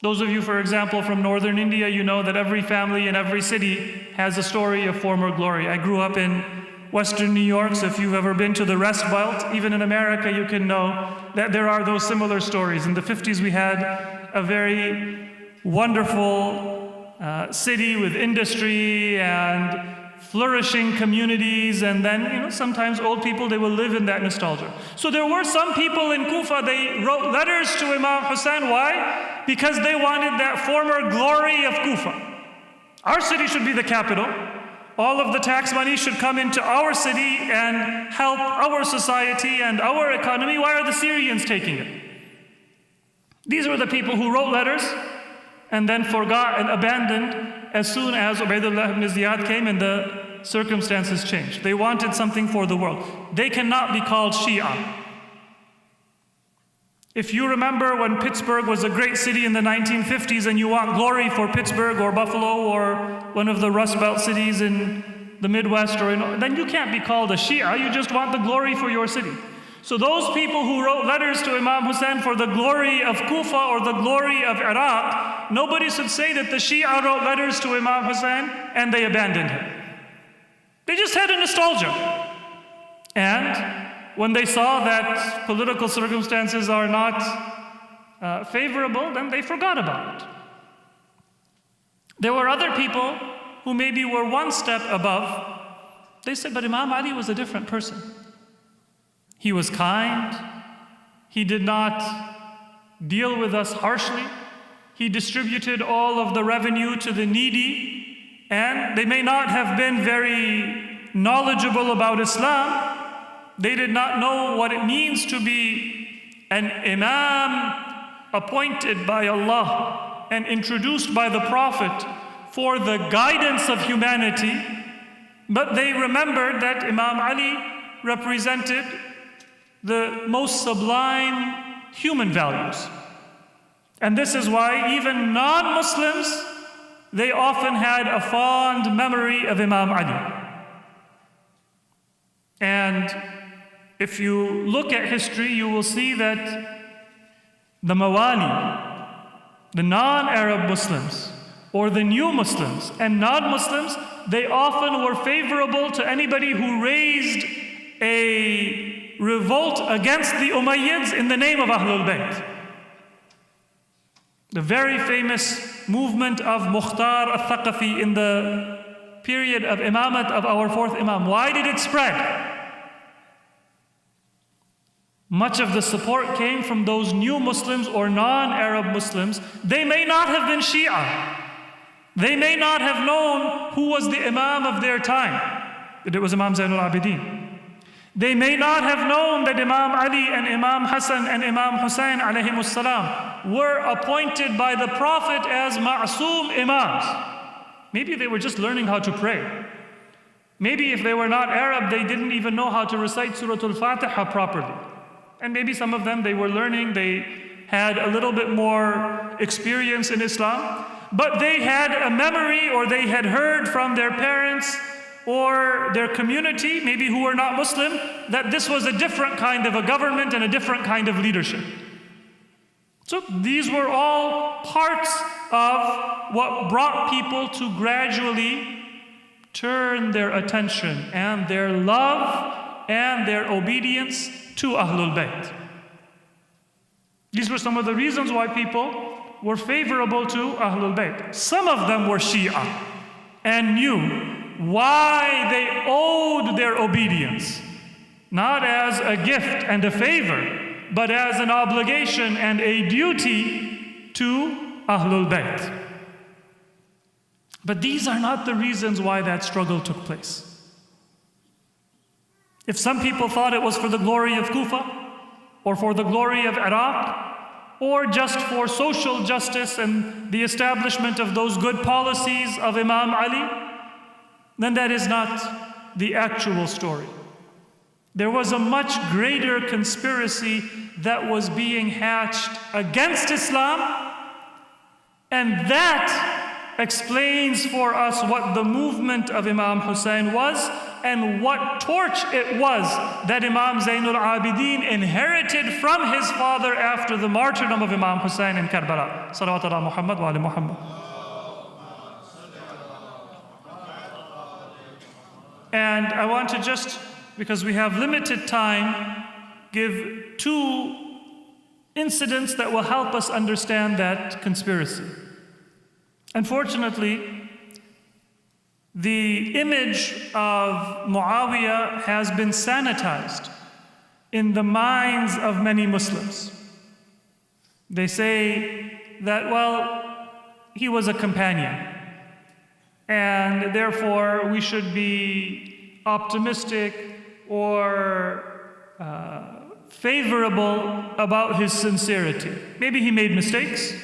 Those of you, for example, from northern India, you know that every family in every city has a story of former glory. I grew up in Western New York, so if you've ever been to the Rust Belt, even in America, you can know that there are those similar stories. In the 50s, we had a very wonderful city with industry and flourishing communities, and then sometimes old people, they will live in that nostalgia. So there were some people in Kufa, they wrote letters to Imam Hassan. Why? Because they wanted that former glory of Kufa. Our city should be the capital. All of the tax money should come into our city and help our society and our economy. Why are the Syrians taking it? These were the people who wrote letters and then forgot and abandoned as soon as Ubaidullah ibn Ziyad came and the circumstances changed. They wanted something for the world. They cannot be called Shia. If you remember when Pittsburgh was a great city in the 1950s and you want glory for Pittsburgh or Buffalo or one of the Rust Belt cities in the Midwest, then you can't be called a Shia. You just want the glory for your city. So those people who wrote letters to Imam Hussein for the glory of Kufa or the glory of Iraq, nobody should say that the Shia wrote letters to Imam Hussein and they abandoned him. They just had a nostalgia. And when they saw that political circumstances are not favorable, then they forgot about it. There were other people who maybe were one step above. They said, but Imam Ali was a different person. He was kind. He did not deal with us harshly. He distributed all of the revenue to the needy. And they may not have been very knowledgeable about Islam. They did not know what it means to be an Imam appointed by Allah and introduced by the Prophet for the guidance of humanity. But they remembered that Imam Ali represented the most sublime human values. And this is why even non-Muslims, they often had a fond memory of Imam Ali. And if you look at history, you will see that the Mawali, the non-Arab Muslims, or the new Muslims and non-Muslims, they often were favorable to anybody who raised a revolt against the Umayyads in the name of Ahlul Bayt. The very famous movement of Mukhtar al-Thaqafi in the period of imamat of our fourth Imam. Why did it spread? Much of the support came from those new Muslims or non-Arab Muslims. They may not have been Shia. They may not have known who was the Imam of their time. It was Imam Zayn al-Abidin. They may not have known that Imam Ali and Imam Hassan and Imam Hussein alayhimus salam were appointed by the Prophet as ma'soom imams. Maybe they were just learning how to pray. Maybe if they were not Arab, they didn't even know how to recite Surah Al-Fatiha properly. And maybe some of them, they were learning, they had a little bit more experience in Islam, but they had a memory or they had heard from their parents or their community, maybe who were not Muslim, that this was a different kind of a government and a different kind of leadership. So these were all parts of what brought people to gradually turn their attention and their love and their obedience to Ahlul Bayt. These were some of the reasons why people were favorable to Ahlul Bayt. Some of them were Shia and knew why they owed their obedience, not as a gift and a favor, but as an obligation and a duty to Ahlul Bayt. But these are not the reasons why that struggle took place. If some people thought it was for the glory of Kufa, or for the glory of Iraq, or just for social justice and the establishment of those good policies of Imam Ali, then that is not the actual story. There was a much greater conspiracy that was being hatched against Islam, and that explains for us what the movement of Imam Hussein was and what torch it was that Imam Zayn al-Abidin inherited from his father after the martyrdom of Imam Hussein in Karbala. Salawat ala Muhammad wa ali Muhammad. And I want to just, because we have limited time, give two incidents that will help us understand that conspiracy. Unfortunately, the image of Muawiyah has been sanitized in the minds of many Muslims. They say that, well, he was a companion, and therefore we should be optimistic or favorable about his sincerity. Maybe he made mistakes.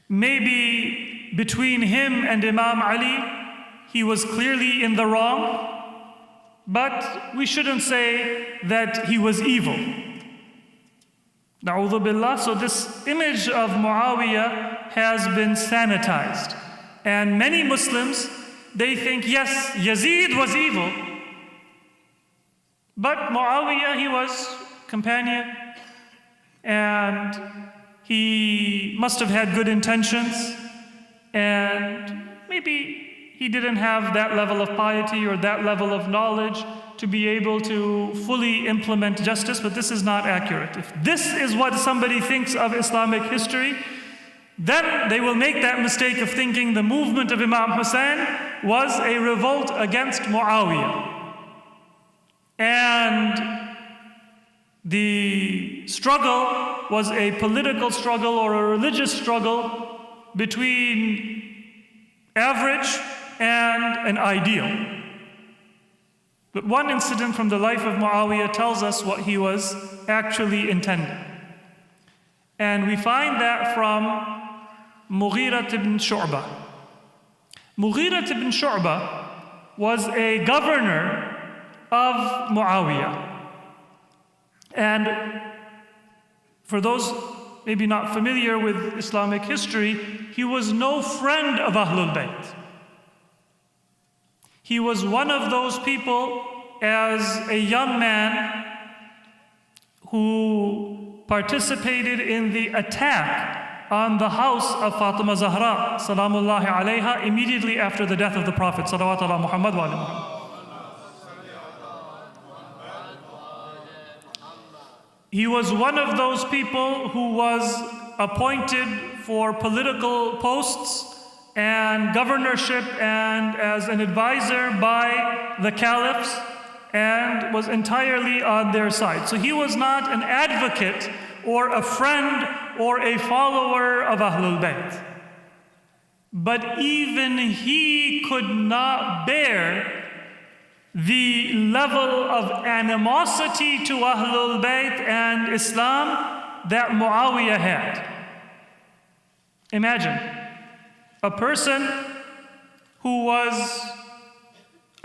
Maybe between him and Imam Ali, he was clearly in the wrong. But we shouldn't say that he was evil. Na'udhu billah. So this image of Muawiyah has been sanitized. And many Muslims, they think, yes, Yazid was evil, but Muawiyah, he was companion, and he must have had good intentions, and maybe he didn't have that level of piety or that level of knowledge to be able to fully implement justice, but this is not accurate. If this is what somebody thinks of Islamic history, then they will make that mistake of thinking the movement of Imam Hassan was a revolt against Muawiyah. And the struggle was a political struggle or a religious struggle between average and an ideal. But one incident from the life of Muawiyah tells us what he was actually intending. And we find that from Mughira ibn Shu'bah. Mughira ibn Shu'bah was a governor of Muawiyah. And for those maybe not familiar with Islamic history, he was no friend of Ahlul Bayt. He was one of those people, as a young man, who participated in the attack on the house of Fatima Zahra, salamullahi alayha, immediately after the death of the Prophet, salawat ala Muhammad wa ala Muhammad. He was one of those people who was appointed for political posts and governorship and as an advisor by the caliphs, and was entirely on their side. So he was not an advocate or a friend or a follower of Ahlul Bayt. But even he could not bear the level of animosity to Ahlul Bayt and Islam that Muawiyah had. Imagine a person who was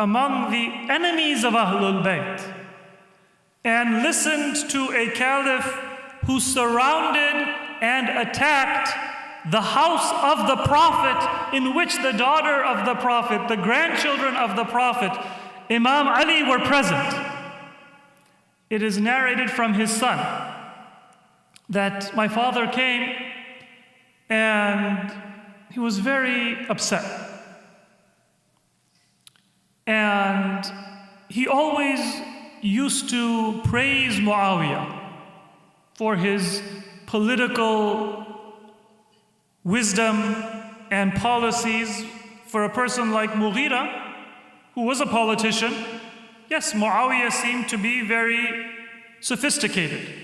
among the enemies of Ahlul Bayt and listened to a caliph who surrounded and attacked the house of the Prophet, in which the daughter of the Prophet, the grandchildren of the Prophet, Imam Ali, were present. It is narrated from his son that my father came and he was very upset. And he always used to praise Muawiyah for his political wisdom and policies. For a person like Mughira, who was a politician, yes, Muawiyah seemed to be very sophisticated.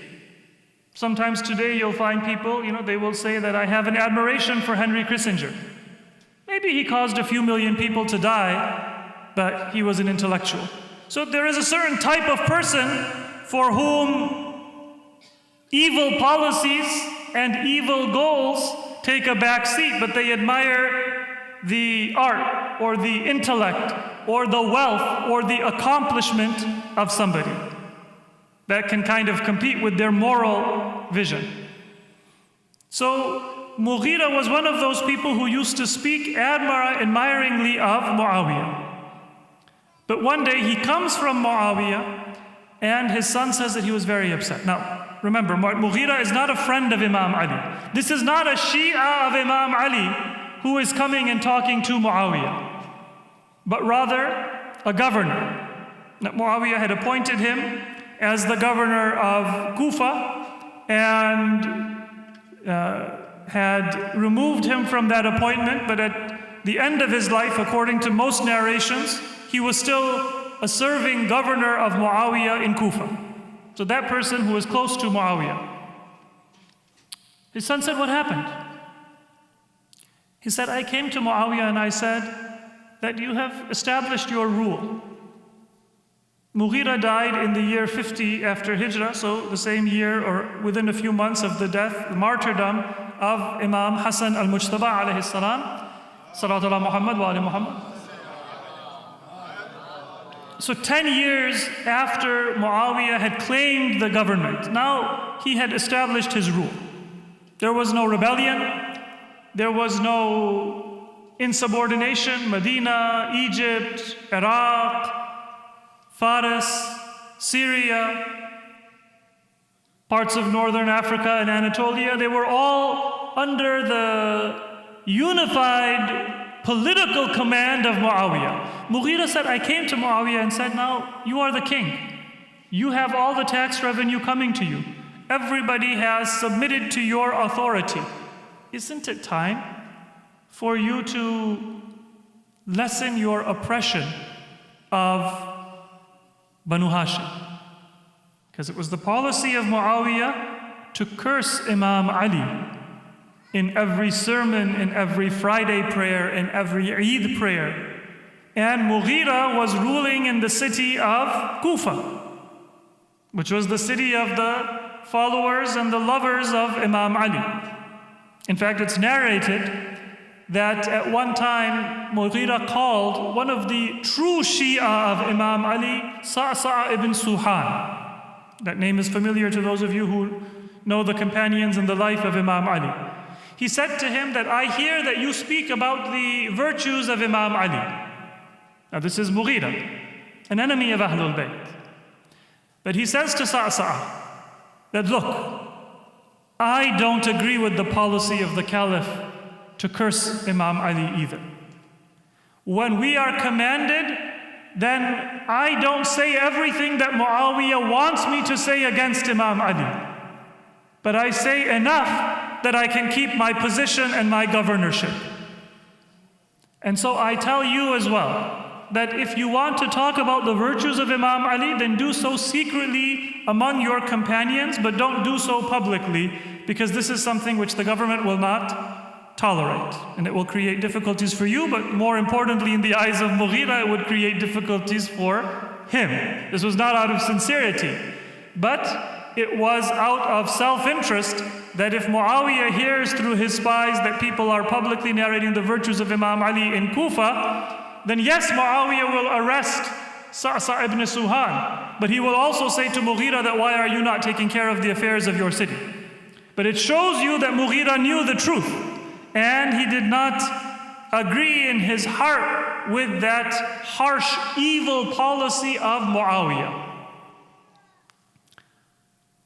Sometimes today you'll find people, they will say that I have an admiration for Henry Kissinger. Maybe he caused a few million people to die, but he was an intellectual. So there is a certain type of person for whom evil policies and evil goals take a back seat, but they admire the art or the intellect or the wealth or the accomplishment of somebody that can kind of compete with their moral vision. So Mughira was one of those people who used to speak admiringly of Muawiyah. But one day he comes from Muawiyah and his son says that he was very upset. Now, remember, Mughira is not a friend of Imam Ali. This is not a Shia of Imam Ali who is coming and talking to Muawiyah, but rather a governor. Now, Muawiyah had appointed him as the governor of Kufa and had removed him from that appointment, but at the end of his life, according to most narrations, he was still a serving governor of Muawiyah in Kufa. So that person who was close to Muawiyah. His son said, what happened? He said, I came to Muawiyah and I said that you have established your rule. Mughira died in the year 50 after Hijrah, so the same year or within a few months of the death, the martyrdom of Imam Hassan al-Mujtaba alayhi salam. Salatu ala Muhammad wa ali Muhammad. So 10 years after Muawiyah had claimed the government, now he had established his rule. There was no rebellion, there was no insubordination. Medina, Egypt, Iraq, Faris, Syria, parts of northern Africa and Anatolia, they were all under the unified political command of Muawiyah. Mughira said, I came to Muawiyah and said, now you are the king. You have all the tax revenue coming to you. Everybody has submitted to your authority. Isn't it time for you to lessen your oppression of Banu Hashim? Because it was the policy of Muawiyah to curse Imam Ali in every sermon, in every Friday prayer, in every Eid prayer. And Mughira was ruling in the city of Kufa, which was the city of the followers and the lovers of Imam Ali. In fact, it's narrated that at one time Mughira called one of the true Shia of Imam Ali, Sa'sa' ibn Suhan. That name is familiar to those of you who know the companions and the life of Imam Ali. He said to him that I hear that you speak about the virtues of Imam Ali. Now this is Mughira, an enemy of Ahlul Bayt. But he says to Sa'sa' that look, I don't agree with the policy of the Caliph to curse Imam Ali either. When we are commanded, then I don't say everything that Muawiyah wants me to say against Imam Ali. But I say enough that I can keep my position and my governorship. And so I tell you as well, that if you want to talk about the virtues of Imam Ali, then do so secretly among your companions, but don't do so publicly, because this is something which the government will not tolerate. And it will create difficulties for you, but more importantly, in the eyes of Mughira, it would create difficulties for him. This was not out of sincerity, but it was out of self-interest that if Muawiyah hears through his spies that people are publicly narrating the virtues of Imam Ali in Kufa, then yes, Muawiyah will arrest Sa'sa' ibn Suhan, but he will also say to Mughira that why are you not taking care of the affairs of your city? But it shows you that Mughira knew the truth, and he did not agree in his heart with that harsh, evil policy of Muawiyah.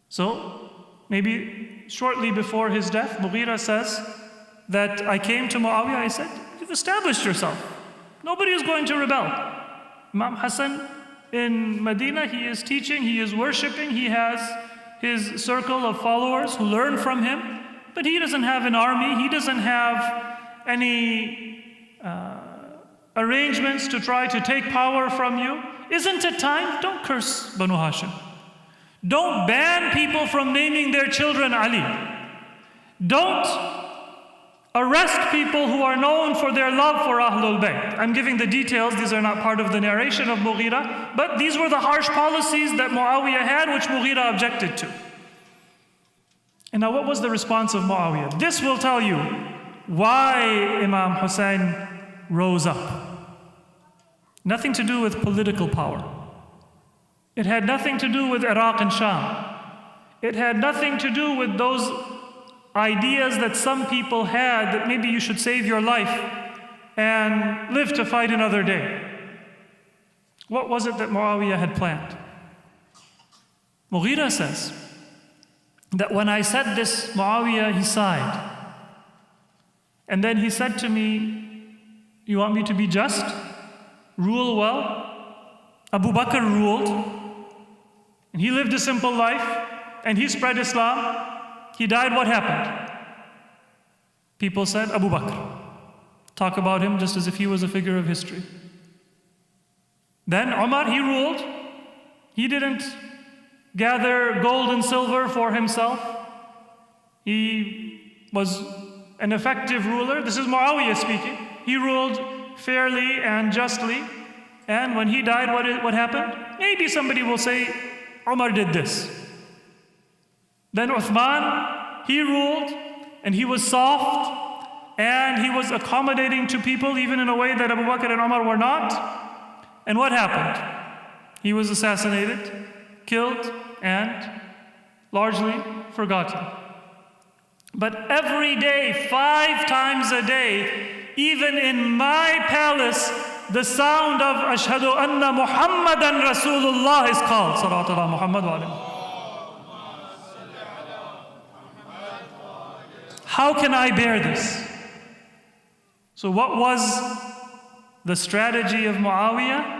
So, maybe shortly before his death, Mughira says that I came to Muawiyah, I said, you've established yourself. Nobody is going to rebel. Imam Hassan in Medina, he is teaching, he is worshiping, he has his circle of followers who learn from him, but he doesn't have an army, he doesn't have any arrangements to try to take power from you. Isn't it time? Don't curse Banu Hashim. Don't ban people from naming their children Ali. Don't arrest people who are known for their love for Ahlul Bayt. I'm giving the details, these are not part of the narration of Mughira, but these were the harsh policies that Muawiyah had, which Mughira objected to. And now what was the response of Muawiyah? This will tell you why Imam Hussein rose up. Nothing to do with political power. It had nothing to do with Iraq and Sham. It had nothing to do with those ideas that some people had that maybe you should save your life and live to fight another day. What was it that Muawiyah had planned? Mughira says that when I said this, Muawiyah, he sighed. And then he said to me, you want me to be just? Rule well? Abu Bakr ruled, and he lived a simple life, and he spread Islam. He died, what happened? People said, Abu Bakr. talk about him just as if he was a figure of history. Then Umar, he ruled. He didn't gather gold and silver for himself. He was an effective ruler. This is Muawiyah speaking. He ruled fairly and justly. And when he died, what happened? Maybe somebody will say, Umar did this. Then Uthman, he ruled, and he was soft, and he was accommodating to people, even in a way that Abu Bakr and Umar were not. And what happened? He was assassinated, killed, and largely forgotten. But every day, 5 times a day, even in my palace, the sound of Ashhadu anna Muhammadan Rasulullah is called. Salawat ala Muhammad wa alayhi. How can I bear this? So what was the strategy of Muawiyah?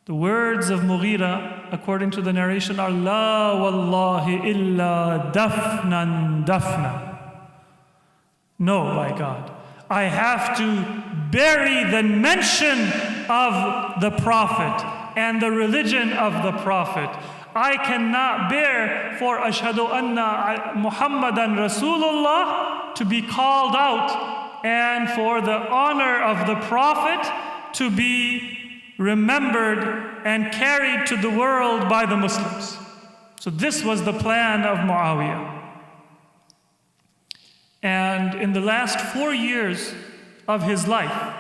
The words of Mughira, according to the narration, are La wallahi illa dafnan dafna. No, by God, I have to bury the mention of the Prophet and the religion of the Prophet. I cannot bear for Ashhadu anna Muhammadan Rasulullah to be called out and for the honor of the Prophet to be remembered and carried to the world by the Muslims. So this was the plan of Muawiyah. And in the last 4 years of his life,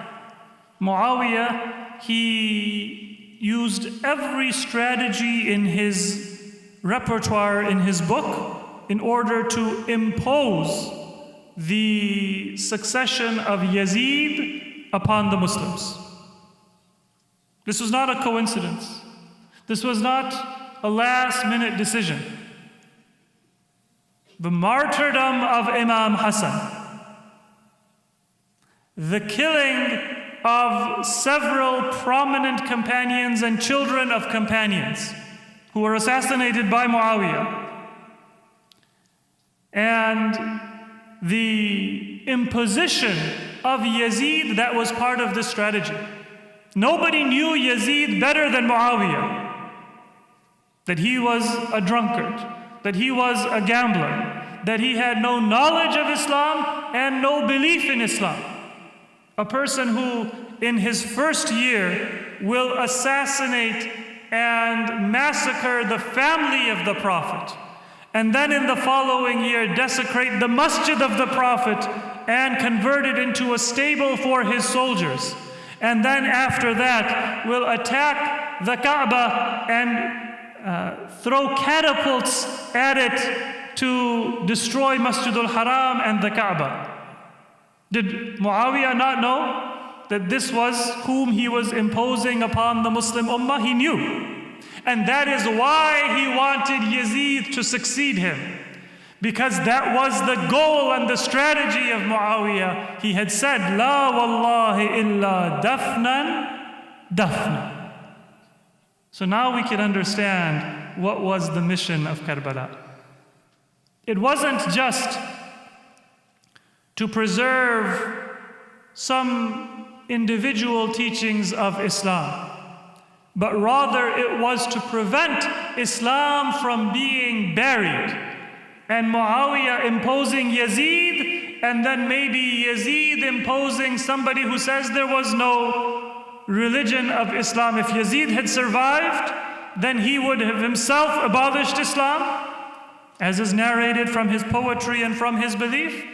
Muawiyah, he used every strategy in his repertoire, in his book, in order to impose the succession of Yazid upon the Muslims. This was not a coincidence. This was not a last-minute decision. The martyrdom of Imam Hassan, the killing of several prominent companions and children of companions who were assassinated by Muawiyah, and the imposition of Yazid, that was part of this strategy. Nobody knew Yazid better than Muawiyah, that he was a drunkard, that he was a gambler, that he had no knowledge of Islam and no belief in Islam. A person who in his first year will assassinate and massacre the family of the Prophet, and then in the following year desecrate the Masjid of the Prophet and convert it into a stable for his soldiers. And then after that will attack the Kaaba and throw catapults at it to destroy Masjid al-Haram and the Kaaba. Did Muawiyah not know that this was whom he was imposing upon the Muslim Ummah? He knew. And that is why he wanted Yazid to succeed him. Because that was the goal and the strategy of Muawiyah. He had said, La wallahi illa dafnan dafna. So now we can understand what was the mission of Karbala. It wasn't just to preserve some individual teachings of Islam, but rather it was to prevent Islam from being buried. And Muawiyah imposing Yazid, and then maybe Yazid imposing somebody who says there was no religion of Islam. If Yazid had survived, then he would have himself abolished Islam, as is narrated from his poetry and from his belief.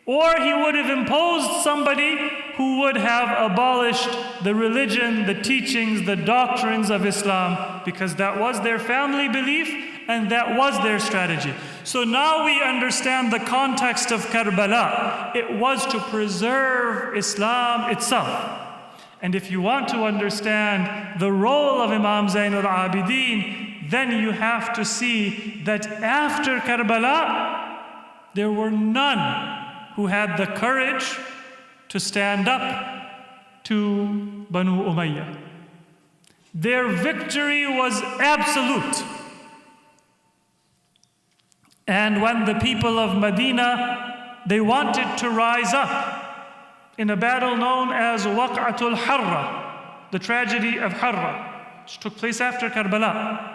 Or he would have imposed somebody who would have abolished the religion, the teachings, the doctrines of Islam, because that was their family belief and that was their strategy. So now we understand the context of Karbala. It was to preserve Islam itself. And if you want to understand the role of Imam Zayn al-Abidin, then you have to see that after Karbala, there were none who had the courage to stand up to Banu Umayyah. Their victory was absolute. And when the people of Medina, they wanted to rise up, in a battle known as Waq'atul Harra, the tragedy of Harra, which took place after Karbala.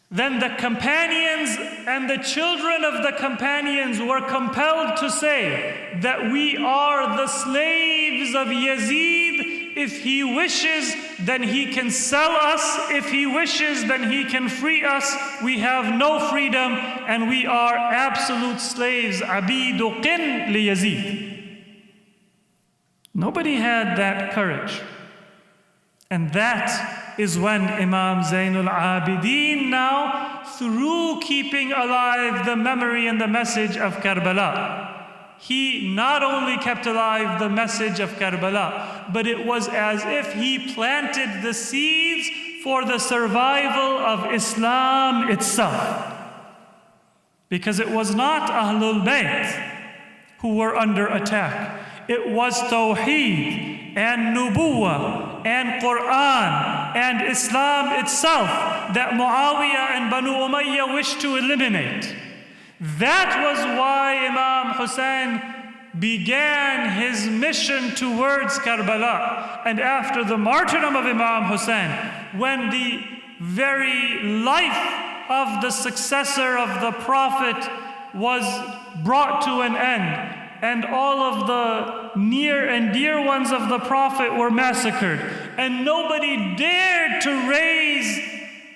Then the companions and the children of the companions were compelled to say that we are the slaves of Yazid. If he wishes, then he can sell us. If he wishes, then he can free us. We have no freedom and we are absolute slaves. Abidu qin li Yazid. Nobody had that courage. And that is when Imam Zayn al-Abidin now, through keeping alive the memory and the message of Karbala, he not only kept alive the message of Karbala, but it was as if he planted the seeds for the survival of Islam itself. Because it was not Ahlul Bayt who were under attack. It was Tawheed and Nubuwwah and Quran and Islam itself that Muawiyah and Banu Umayyah wished to eliminate. That was why Imam Hussein began his mission towards Karbala. And after the martyrdom of Imam Hussein, when the very life of the successor of the Prophet was brought to an end, and all of the near and dear ones of the Prophet were massacred, and nobody dared to raise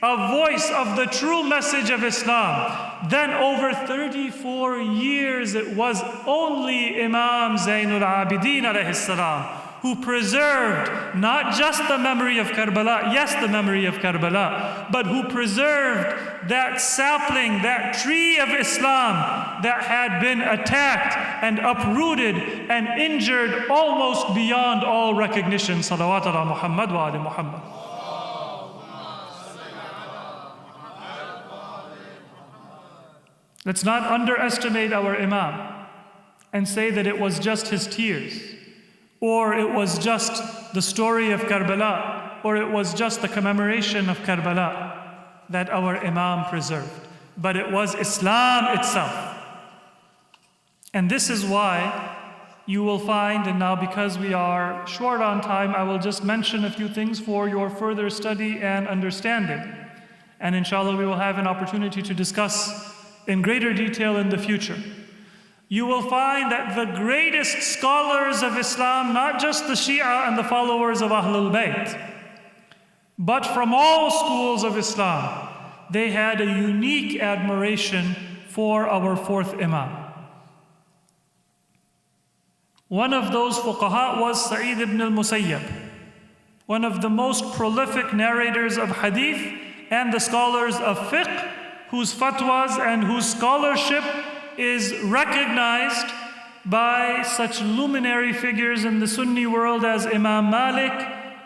a voice of the true message of Islam, then over 34 years it was only Imam Zayn al-Abidin alayhi salam who preserved not just the memory of Karbala, yes, the memory of Karbala, but who preserved that sapling, that tree of Islam that had been attacked and uprooted and injured almost beyond all recognition. Salawat ala Muhammad wa ali Muhammad. Let's not underestimate our Imam and say that it was just his tears, or it was just the story of Karbala, or it was just the commemoration of Karbala that our Imam preserved. But it was Islam itself. And this is why you will find, and now because we are short on time, I will just mention a few things for your further study and understanding. And inshallah we will have an opportunity to discuss in greater detail in the future. You will find that the greatest scholars of Islam, not just the Shia and the followers of Ahlul Bayt, but from all schools of Islam, they had a unique admiration for our fourth Imam. One of those fuqaha was Sayyid ibn al-Musayyab, one of the most prolific narrators of hadith and the scholars of fiqh, whose fatwas and whose scholarship is recognized by such luminary figures in the Sunni world as Imam Malik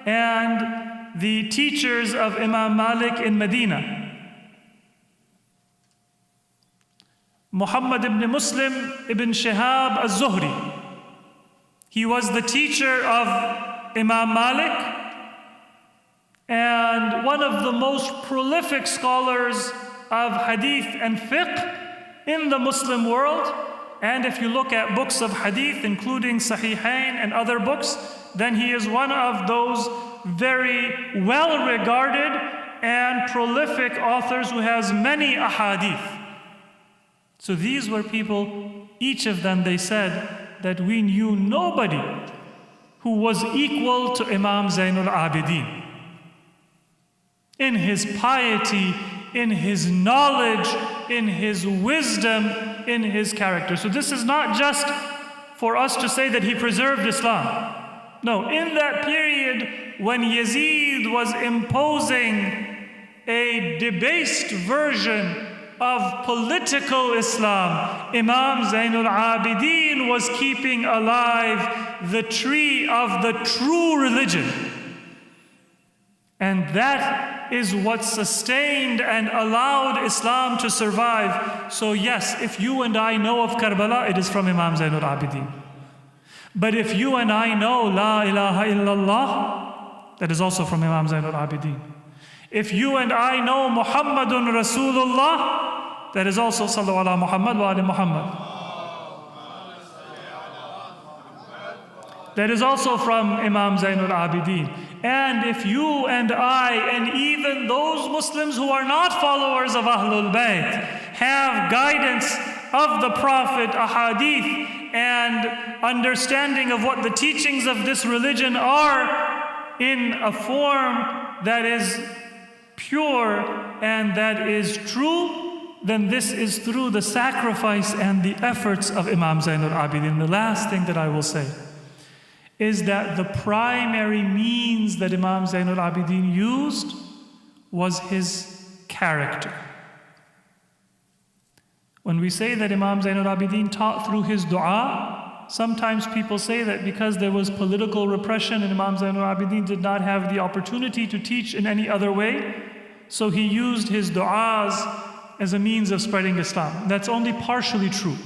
and the teachers of Imam Malik in Medina. Muhammad ibn Muslim ibn Shihab al-Zuhri. He was the teacher of Imam Malik and one of the most prolific scholars of hadith and fiqh in the Muslim world. And if you look at books of hadith, including Sahihain and other books, then he is one of those very well-regarded and prolific authors who has many ahadith. So these were people, each of them, they said that we knew nobody who was equal to Imam Zayn al-Abidin in his piety, in his knowledge, in his wisdom, in his character. So this is not just for us to say that he preserved Islam. No, in that period when Yazid was imposing a debased version of political Islam, Imam Zayn al-Abidin was keeping alive the tree of the true religion. And that is what sustained and allowed Islam to survive. So yes, if you and I know of Karbala, it is from Imam Zayn al-Abidin. But if you and I know La ilaha illallah, that is also from Imam Zayn al-Abidin. If you and I know Muhammadun Rasulullah, that is also Sallu ala Muhammad wa ali Muhammad. That is also from Imam Zayn al-Abidin. And if you and I, and even those Muslims who are not followers of Ahlul Bayt, have guidance of the Prophet, ahadith, and understanding of what the teachings of this religion are in a form that is pure and that is true, then this is through the sacrifice and the efforts of Imam Zayn al-Abidin. The last thing that I will say is that the primary means that Imam Zayn al-Abidin used was his character. When we say that Imam Zayn al-Abidin taught through his dua, sometimes people say that because there was political repression and Imam Zayn al-Abidin did not have the opportunity to teach in any other way, so he used his du'as as a means of spreading Islam. That's only partially true.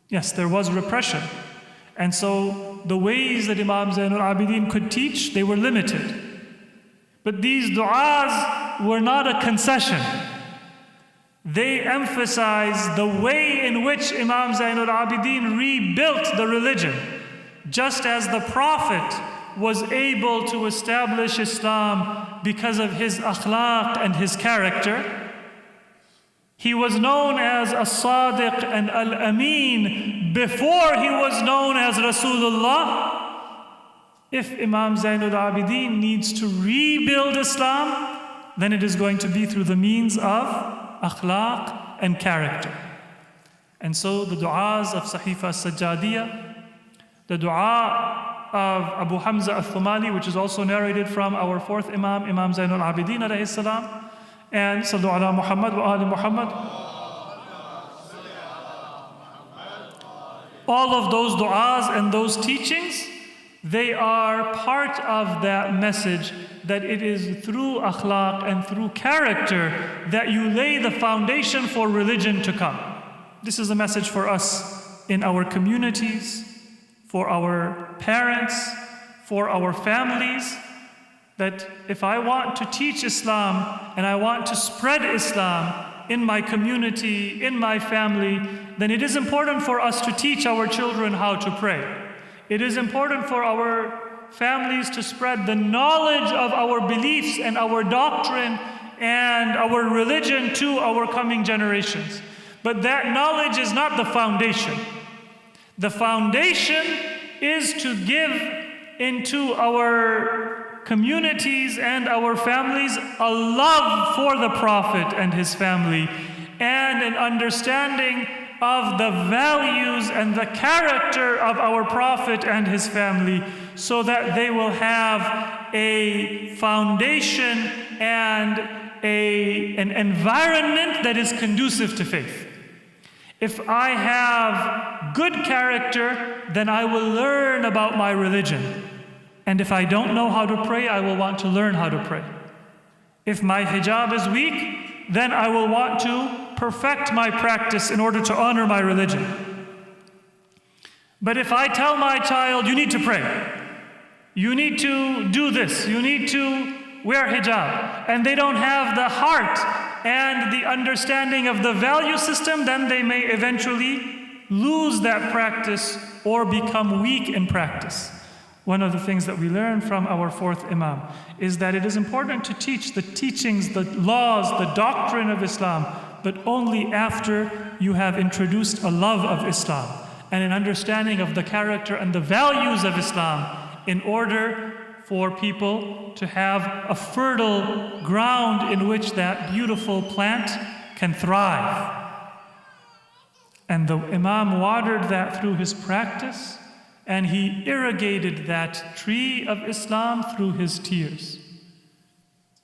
Yes, there was repression. And so the ways that Imam Zayn al-Abidin could teach, they were limited. But these du'as were not a concession. They emphasize the way in which Imam Zayn al-Abidin rebuilt the religion. Just as the Prophet was able to establish Islam because of his akhlaq and his character, he was known as As-Sadiq and Al-Amin before he was known as Rasulullah. If Imam Zayn al-Abidin needs to rebuild Islam, then it is going to be through the means of akhlaq and character. And so the du'as of Sahifa Sajjadiyah, the du'a of Abu Hamza al-Thumali, which is also narrated from our fourth Imam, Imam Zayn al-Abidin alayhi salam, and Sallu ala Muhammad wa ali Muhammad. All of those du'as and those teachings, they are part of that message that it is through akhlaq and through character that you lay the foundation for religion to come. This is a message for us in our communities, for our parents, for our families, that if I want to teach Islam and I want to spread Islam in my community, in my family, then it is important for us to teach our children how to pray. It is important for our families to spread the knowledge of our beliefs and our doctrine and our religion to our coming generations. But that knowledge is not the foundation. The foundation is to give into our communities and our families a love for the Prophet and his family, and an understanding of the values and the character of our Prophet and his family, so that they will have a foundation and an environment that is conducive to faith. If I have good character, then I will learn about my religion. And if I don't know how to pray, I will want to learn how to pray. If my hijab is weak, then I will want to perfect my practice in order to honor my religion. But if I tell my child, you need to pray, you need to do this, you need to wear hijab, and they don't have the heart and the understanding of the value system, then they may eventually lose that practice or become weak in practice. One of the things that we learn from our fourth Imam is that it is important to teach the teachings, the laws, the doctrine of Islam, but only after you have introduced a love of Islam and an understanding of the character and the values of Islam, in order for people to have a fertile ground in which that beautiful plant can thrive. And the Imam watered that through his practice, and he irrigated that tree of Islam through his tears.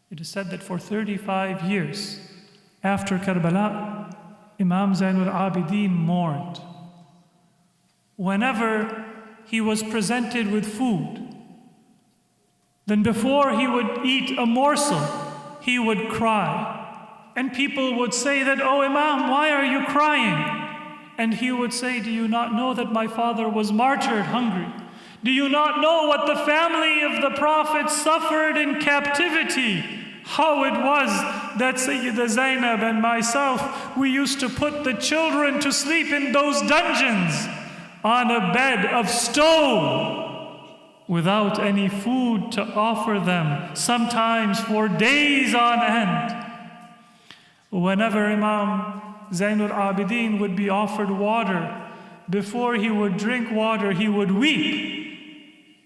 It is said that for 35 years after Karbala, Imam Zayn al-Abidin mourned. Whenever he was presented with food, then before he would eat a morsel, he would cry. And people would say that, "Oh Imam, why are you crying?" And he would say, "Do you not know that my father was martyred hungry? Do you not know what the family of the Prophet suffered in captivity? How it was that Sayyidah Zaynab and myself, we used to put the children to sleep in those dungeons on a bed of stone. without any food to offer them, sometimes for days on end. Whenever Imam Zayn al-Abidin would be offered water, before he would drink water, he would weep.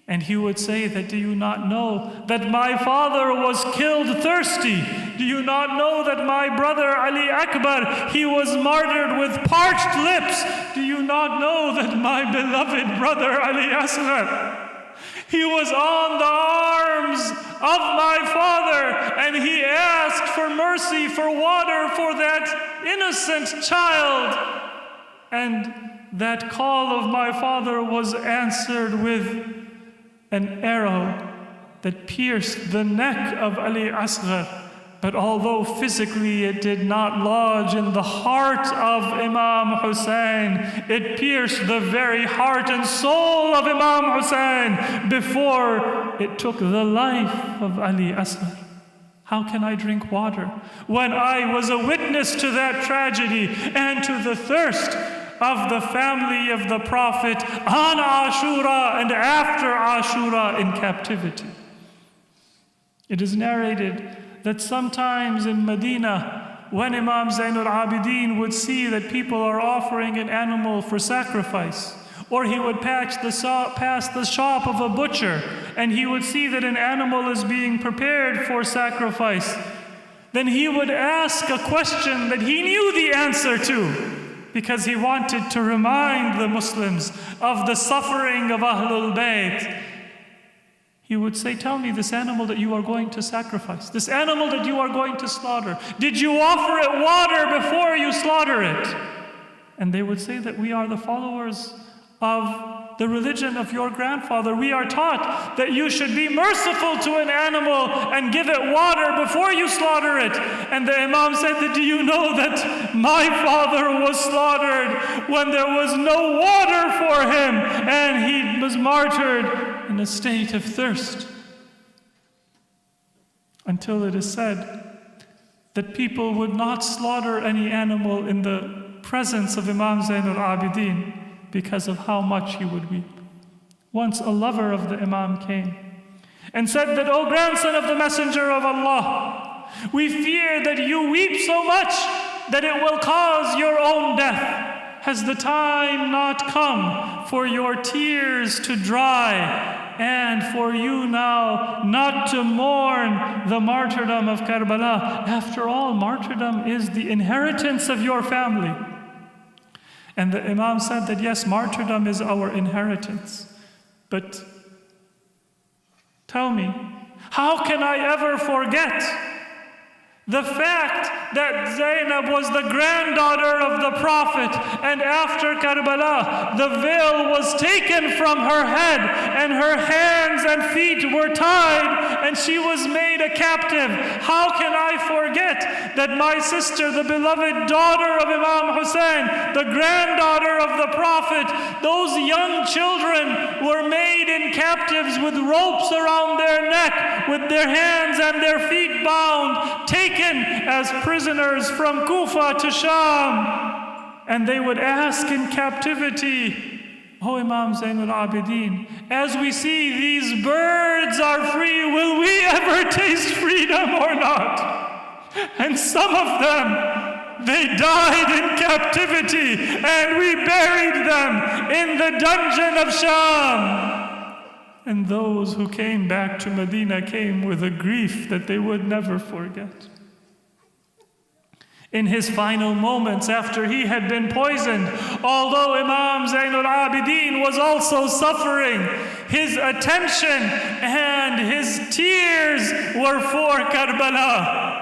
And he would say that, do you not know that my father was killed thirsty? Do you not know that my brother Ali Akbar, he was martyred with parched lips? Do you not know that my beloved brother Ali Asr, he was on the arms of my father, and he asked for mercy, for water for that innocent child. And that call of my father was answered with an arrow that pierced the neck of Ali Asghar. But although physically it did not lodge in the heart of Imam Hussein, it pierced the very heart and soul of Imam Hussein before it took the life of Ali Asghar. How can I drink water when I was a witness to that tragedy and to the thirst of the family of the Prophet on Ashura and after Ashura in captivity? It is narrated that sometimes in Medina, when Imam Zayn al-Abidin would see that people are offering an animal for sacrifice, or he would pass the shop of a butcher and he would see that an animal is being prepared for sacrifice, then he would ask a question that he knew the answer to, because he wanted to remind the Muslims of the suffering of Ahlul Bayt. He would say, tell me, this animal that you are going to sacrifice, this animal that you are going to slaughter, did you offer it water before you slaughter it? And they would say that we are the followers of the religion of your grandfather. We are taught that you should be merciful to an animal and give it water before you slaughter it. And the Imam said that, do you know that my father was slaughtered when there was no water for him, and he was martyred in a state of thirst? Until it is said that people would not slaughter any animal in the presence of Imam Zayn al-Abidin because of how much he would weep. Once a lover of the Imam came and said that, O grandson of the Messenger of Allah, we fear that you weep so much that it will cause your own death. Has the time not come for your tears to dry and for you now not to mourn the martyrdom of Karbala? After all, martyrdom is the inheritance of your family. And the Imam said that yes, martyrdom is our inheritance. But tell me, how can I ever forget the fact that Zaynab was the granddaughter of the Prophet, and after Karbala, the veil was taken from her head, and her hands and feet were tied, and she was made a captive? How can I forget that my sister, the beloved daughter of Imam Hussein, the granddaughter of the Prophet, those young children were made in captives with ropes around their neck, with their hands and their feet bound, taken as prisoners from Kufa to Sham. And they would ask in captivity, O Imam Zayn al-Abidin, as we see these birds are free, will we ever taste freedom or not? And some of them, they died in captivity, and we buried them in the dungeon of Sham. And those who came back to Medina came with a grief that they would never forget. In his final moments after he had been poisoned, although Imam Zayn al-Abidin was also suffering, his attention and his tears were for Karbala.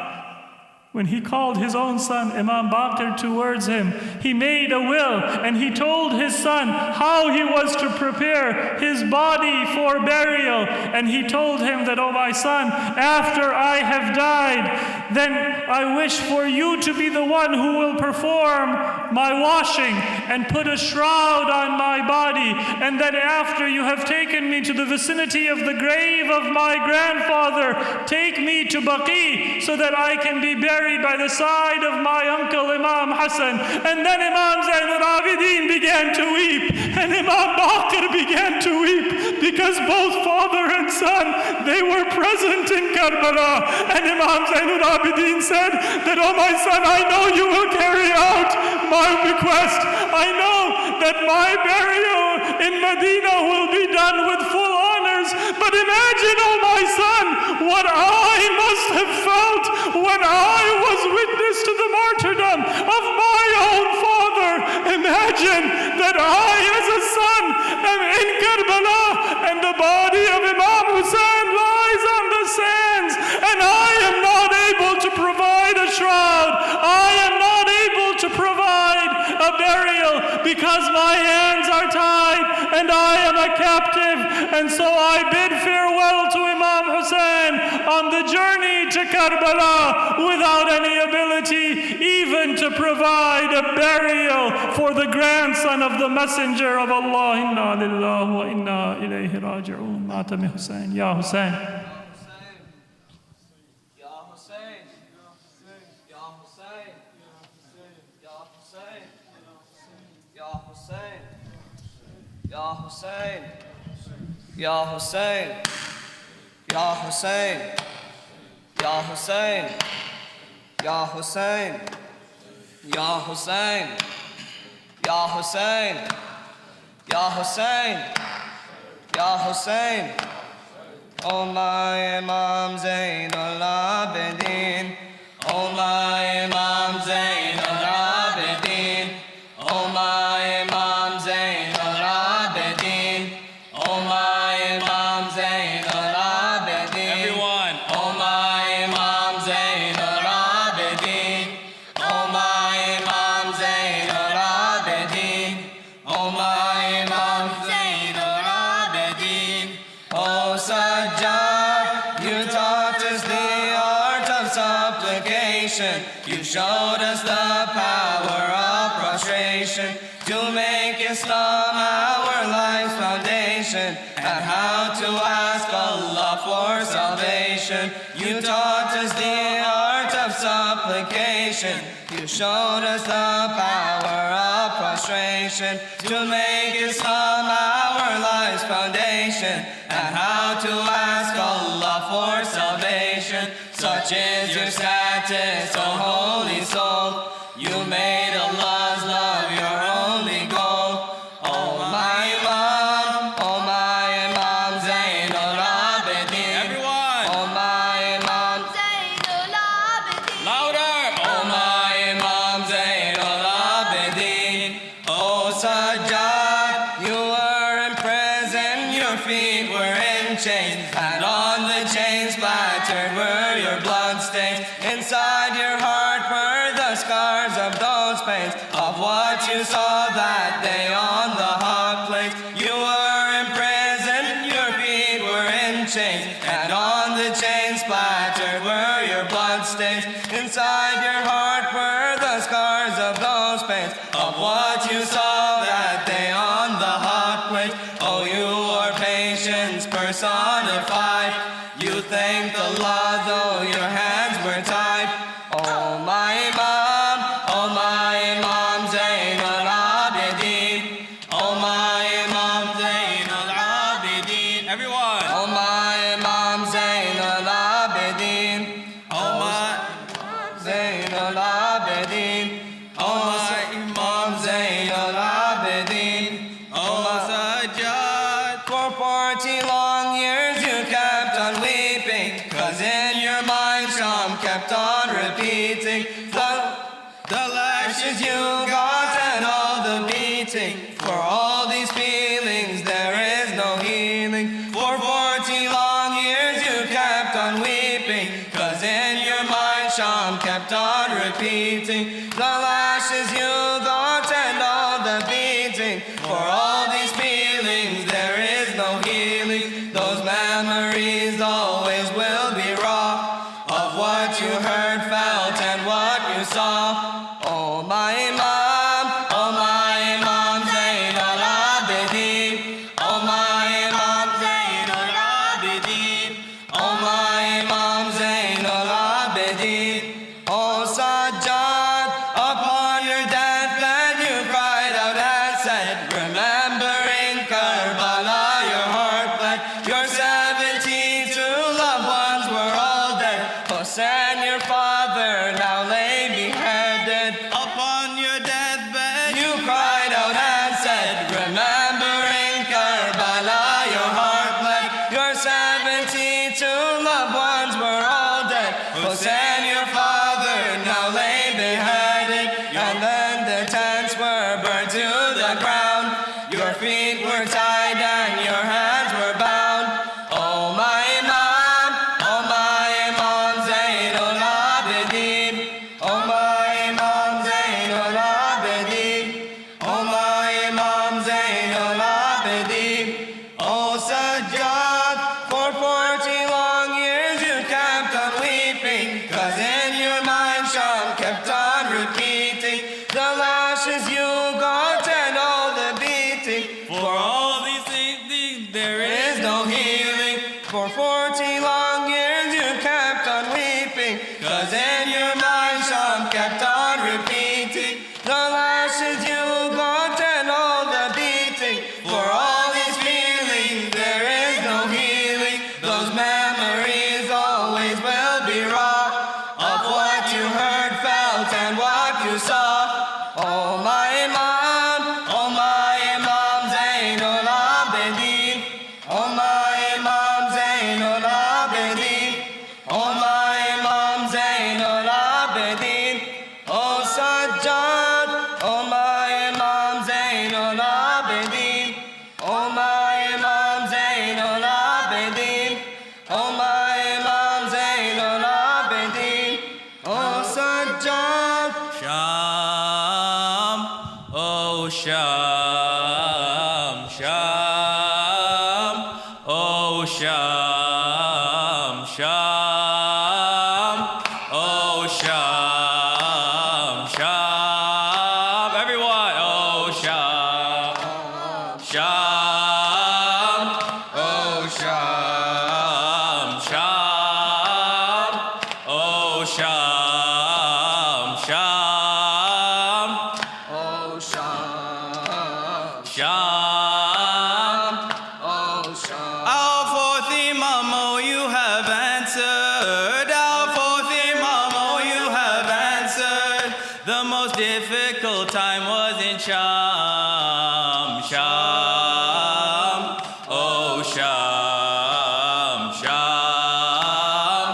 When he called his own son, Imam Baqir, towards him, he made a will, and he told his son how he was to prepare his body for burial. And he told him that, O my son, after I have died, then I wish for you to be the one who will perform my washing and put a shroud on my body. And then after you have taken me to the vicinity of the grave of my grandfather, take me to Baqi so that I can be buried by the side of my uncle Imam Hassan. And then Imam Zayn al-Abidin began to weep, and Imam Baqir began to weep, because both father and son, they were present in Karbala. And Imam Zayn al-Abidin said that, oh my son, I know you will carry out my request. I know that my burial in Medina will be done with full honors. But imagine, oh my son, what I must have felt when I was witness to the martyrdom of my own father. Imagine that I, as a son, am in Karbala, and the body of Imam Hussein lies on the sands, and I am not able to provide a shroud. I am not able to provide a burial because my hands are tied and I am a captive. And so I bid farewell to Imam Hussein on the journey to Karbala without any ability even to provide a burial for the grandson of the Messenger of Allah. Inna lillahi wa inna ilayhi raji'un. Matami Hussein. Ya Hussein. Ya Hussein, Ya Hussein, Ya Hussein, Ya Hussein, Ya Hussein, Ya Hussein, Ya Hussein, Ya Hussein, Ya Hussein. Oh my Imam Zayn al-Abidin, oh my Imam Zayn al-Abidin, oh my Imam Zayn al-Abidin, oh my Imam Zayn al-Abidin. Everyone. Oh my Imam Zayn al-Abidin, oh my Imam Zayn al-Abidin, oh my Imam Zayn al-Abidin. Oh Sajjad, you taught us the art of supplication. You showed us the power of prostration to make Islam our life's foundation, and how to ask Allah for salvation. You taught us the art of supplication. You showed us the power of prostration to make Islam our life's foundation, and how to ask Allah for salvation. Such is your status, O holy soul. You made Allah's love your only goal. Oh my Imam, oh my Imam Zayn al-Abidin. Everyone. Oh my Imam Zayn al-Abidin. Louder. Oh my Imam Zayn al-Abidin. Oh Sajjad, you were in prison, your feet were in chains, and on the chains splattered were your bloodstains. Inside your heart were the scars of those pains, of what you saw that day on the hot plains. You were in prison, your feet were in chains, and on the chains splattered were your bloodstains. Inside your heart were the scars of those pains, of what you saw that day on the hot plains. Oh, you are patience personified. You thanked Allah though your hands were tied. Oh my Imam, oh my Imam Zayn al-Abidin, oh my Imam Zayn al-Abidin. Everyone. Oh my Imam Zayn al-Abidin, oh my Zayn al-Abidin, oh my Imam Zayn al-Abidin, oh Sajjad. For 40 long years you kept on weeping, 'cause in your mind Sham kept on repeating the lashes you got and all the beating. For all these feelings there is no healing. For 40 long years you kept on weeping, 'cause in your mind Sham kept on repeating the lashes you got and all the beating. For all these feelings there is no healing. Those memories always will be raw, of what you heard, felt, and what you saw. Oh my Imam, oh my Imam Zayn al-Abidin, oh my Imam Zayn al-Abidin, oh my Imam Zayn al-Abidin. Oh Sajjad, upon your death oh Sham, Sham, everyone, oh Sham, Sham, oh Sham, Sham, oh Sham, Sham, Oh Sham, Sham. oh Sham. Our fourth Imam, oh, you have answered. Our fourth Imam, oh, you have answered. The most difficult time was in Sham, Sham, oh Sham, Sham,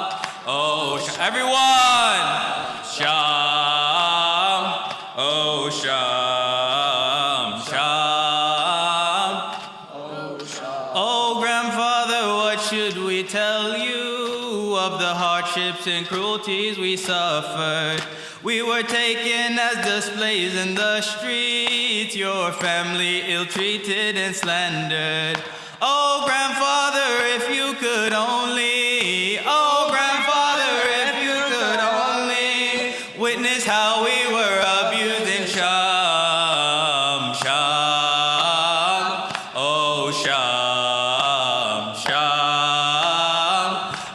oh Sham. Everyone, Sham, oh Sham, Sham. Oh, grandfather, what should we tell you of the hardships and cruelties we suffered? We were taken as displays in the streets, your family ill-treated and slandered. Oh, grandfather, if you could only, oh, grandfather, if you could only witness how we were abused in Sham, Sham, oh Sham, Sham,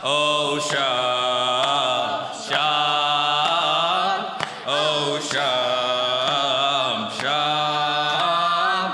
oh Sham, Sham, oh Sham, Sham.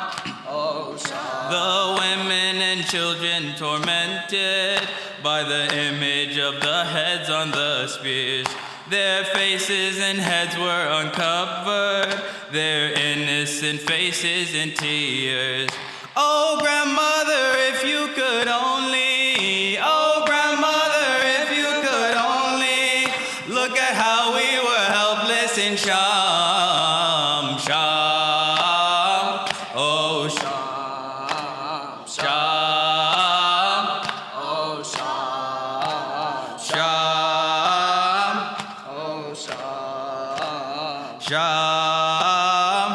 Oh Sham, The women and children tormented by the image of the heads on the spears. Their faces and heads were uncovered, their innocent faces in tears. Oh, grandmother, if you could only, oh, grandmother, if you could only look at how we were helpless in Sham, Sham, oh Sham, Sham, oh Sham, Sham, oh Sham, Sham.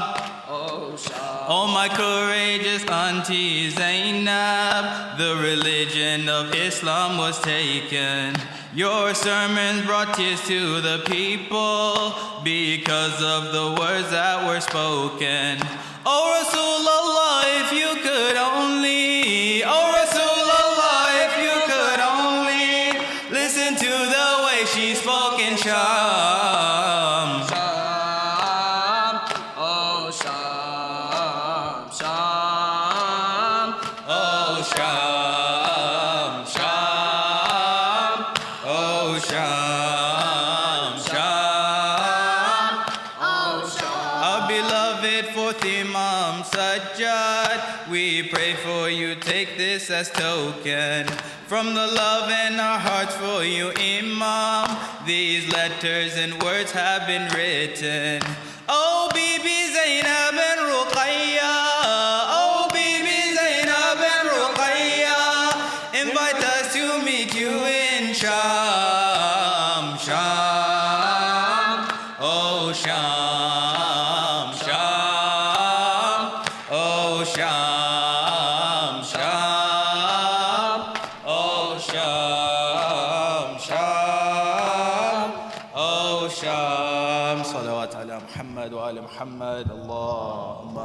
oh Sham. Oh, my courageous auntie Zaynab, the religion of Islam was taken. Your sermons brought tears to the people because of the words that were spoken. Oh, Rasulullah, if you could only, oh, Rasulullah, if you could only listen to the way she spoke in Sham. Sham, oh Sham, Sham, Oh Sham, Sham, oh Sham, Sham. oh Sham. Our beloved fourth Imam Sajjad, we pray for you, take this as token from the love in our hearts for you, Imam. These letters and words have been written. Oh, Bibi Zaynab and Ruqayya, oh, Bibi Zaynab and Ruqayya, invite us to meet you in Sham, Sham, oh Sham, Sham, oh Sham, Sham, oh Sham, Sham, oh Sham. Salawat ala Muhammad wa ala Muhammad. Allahumma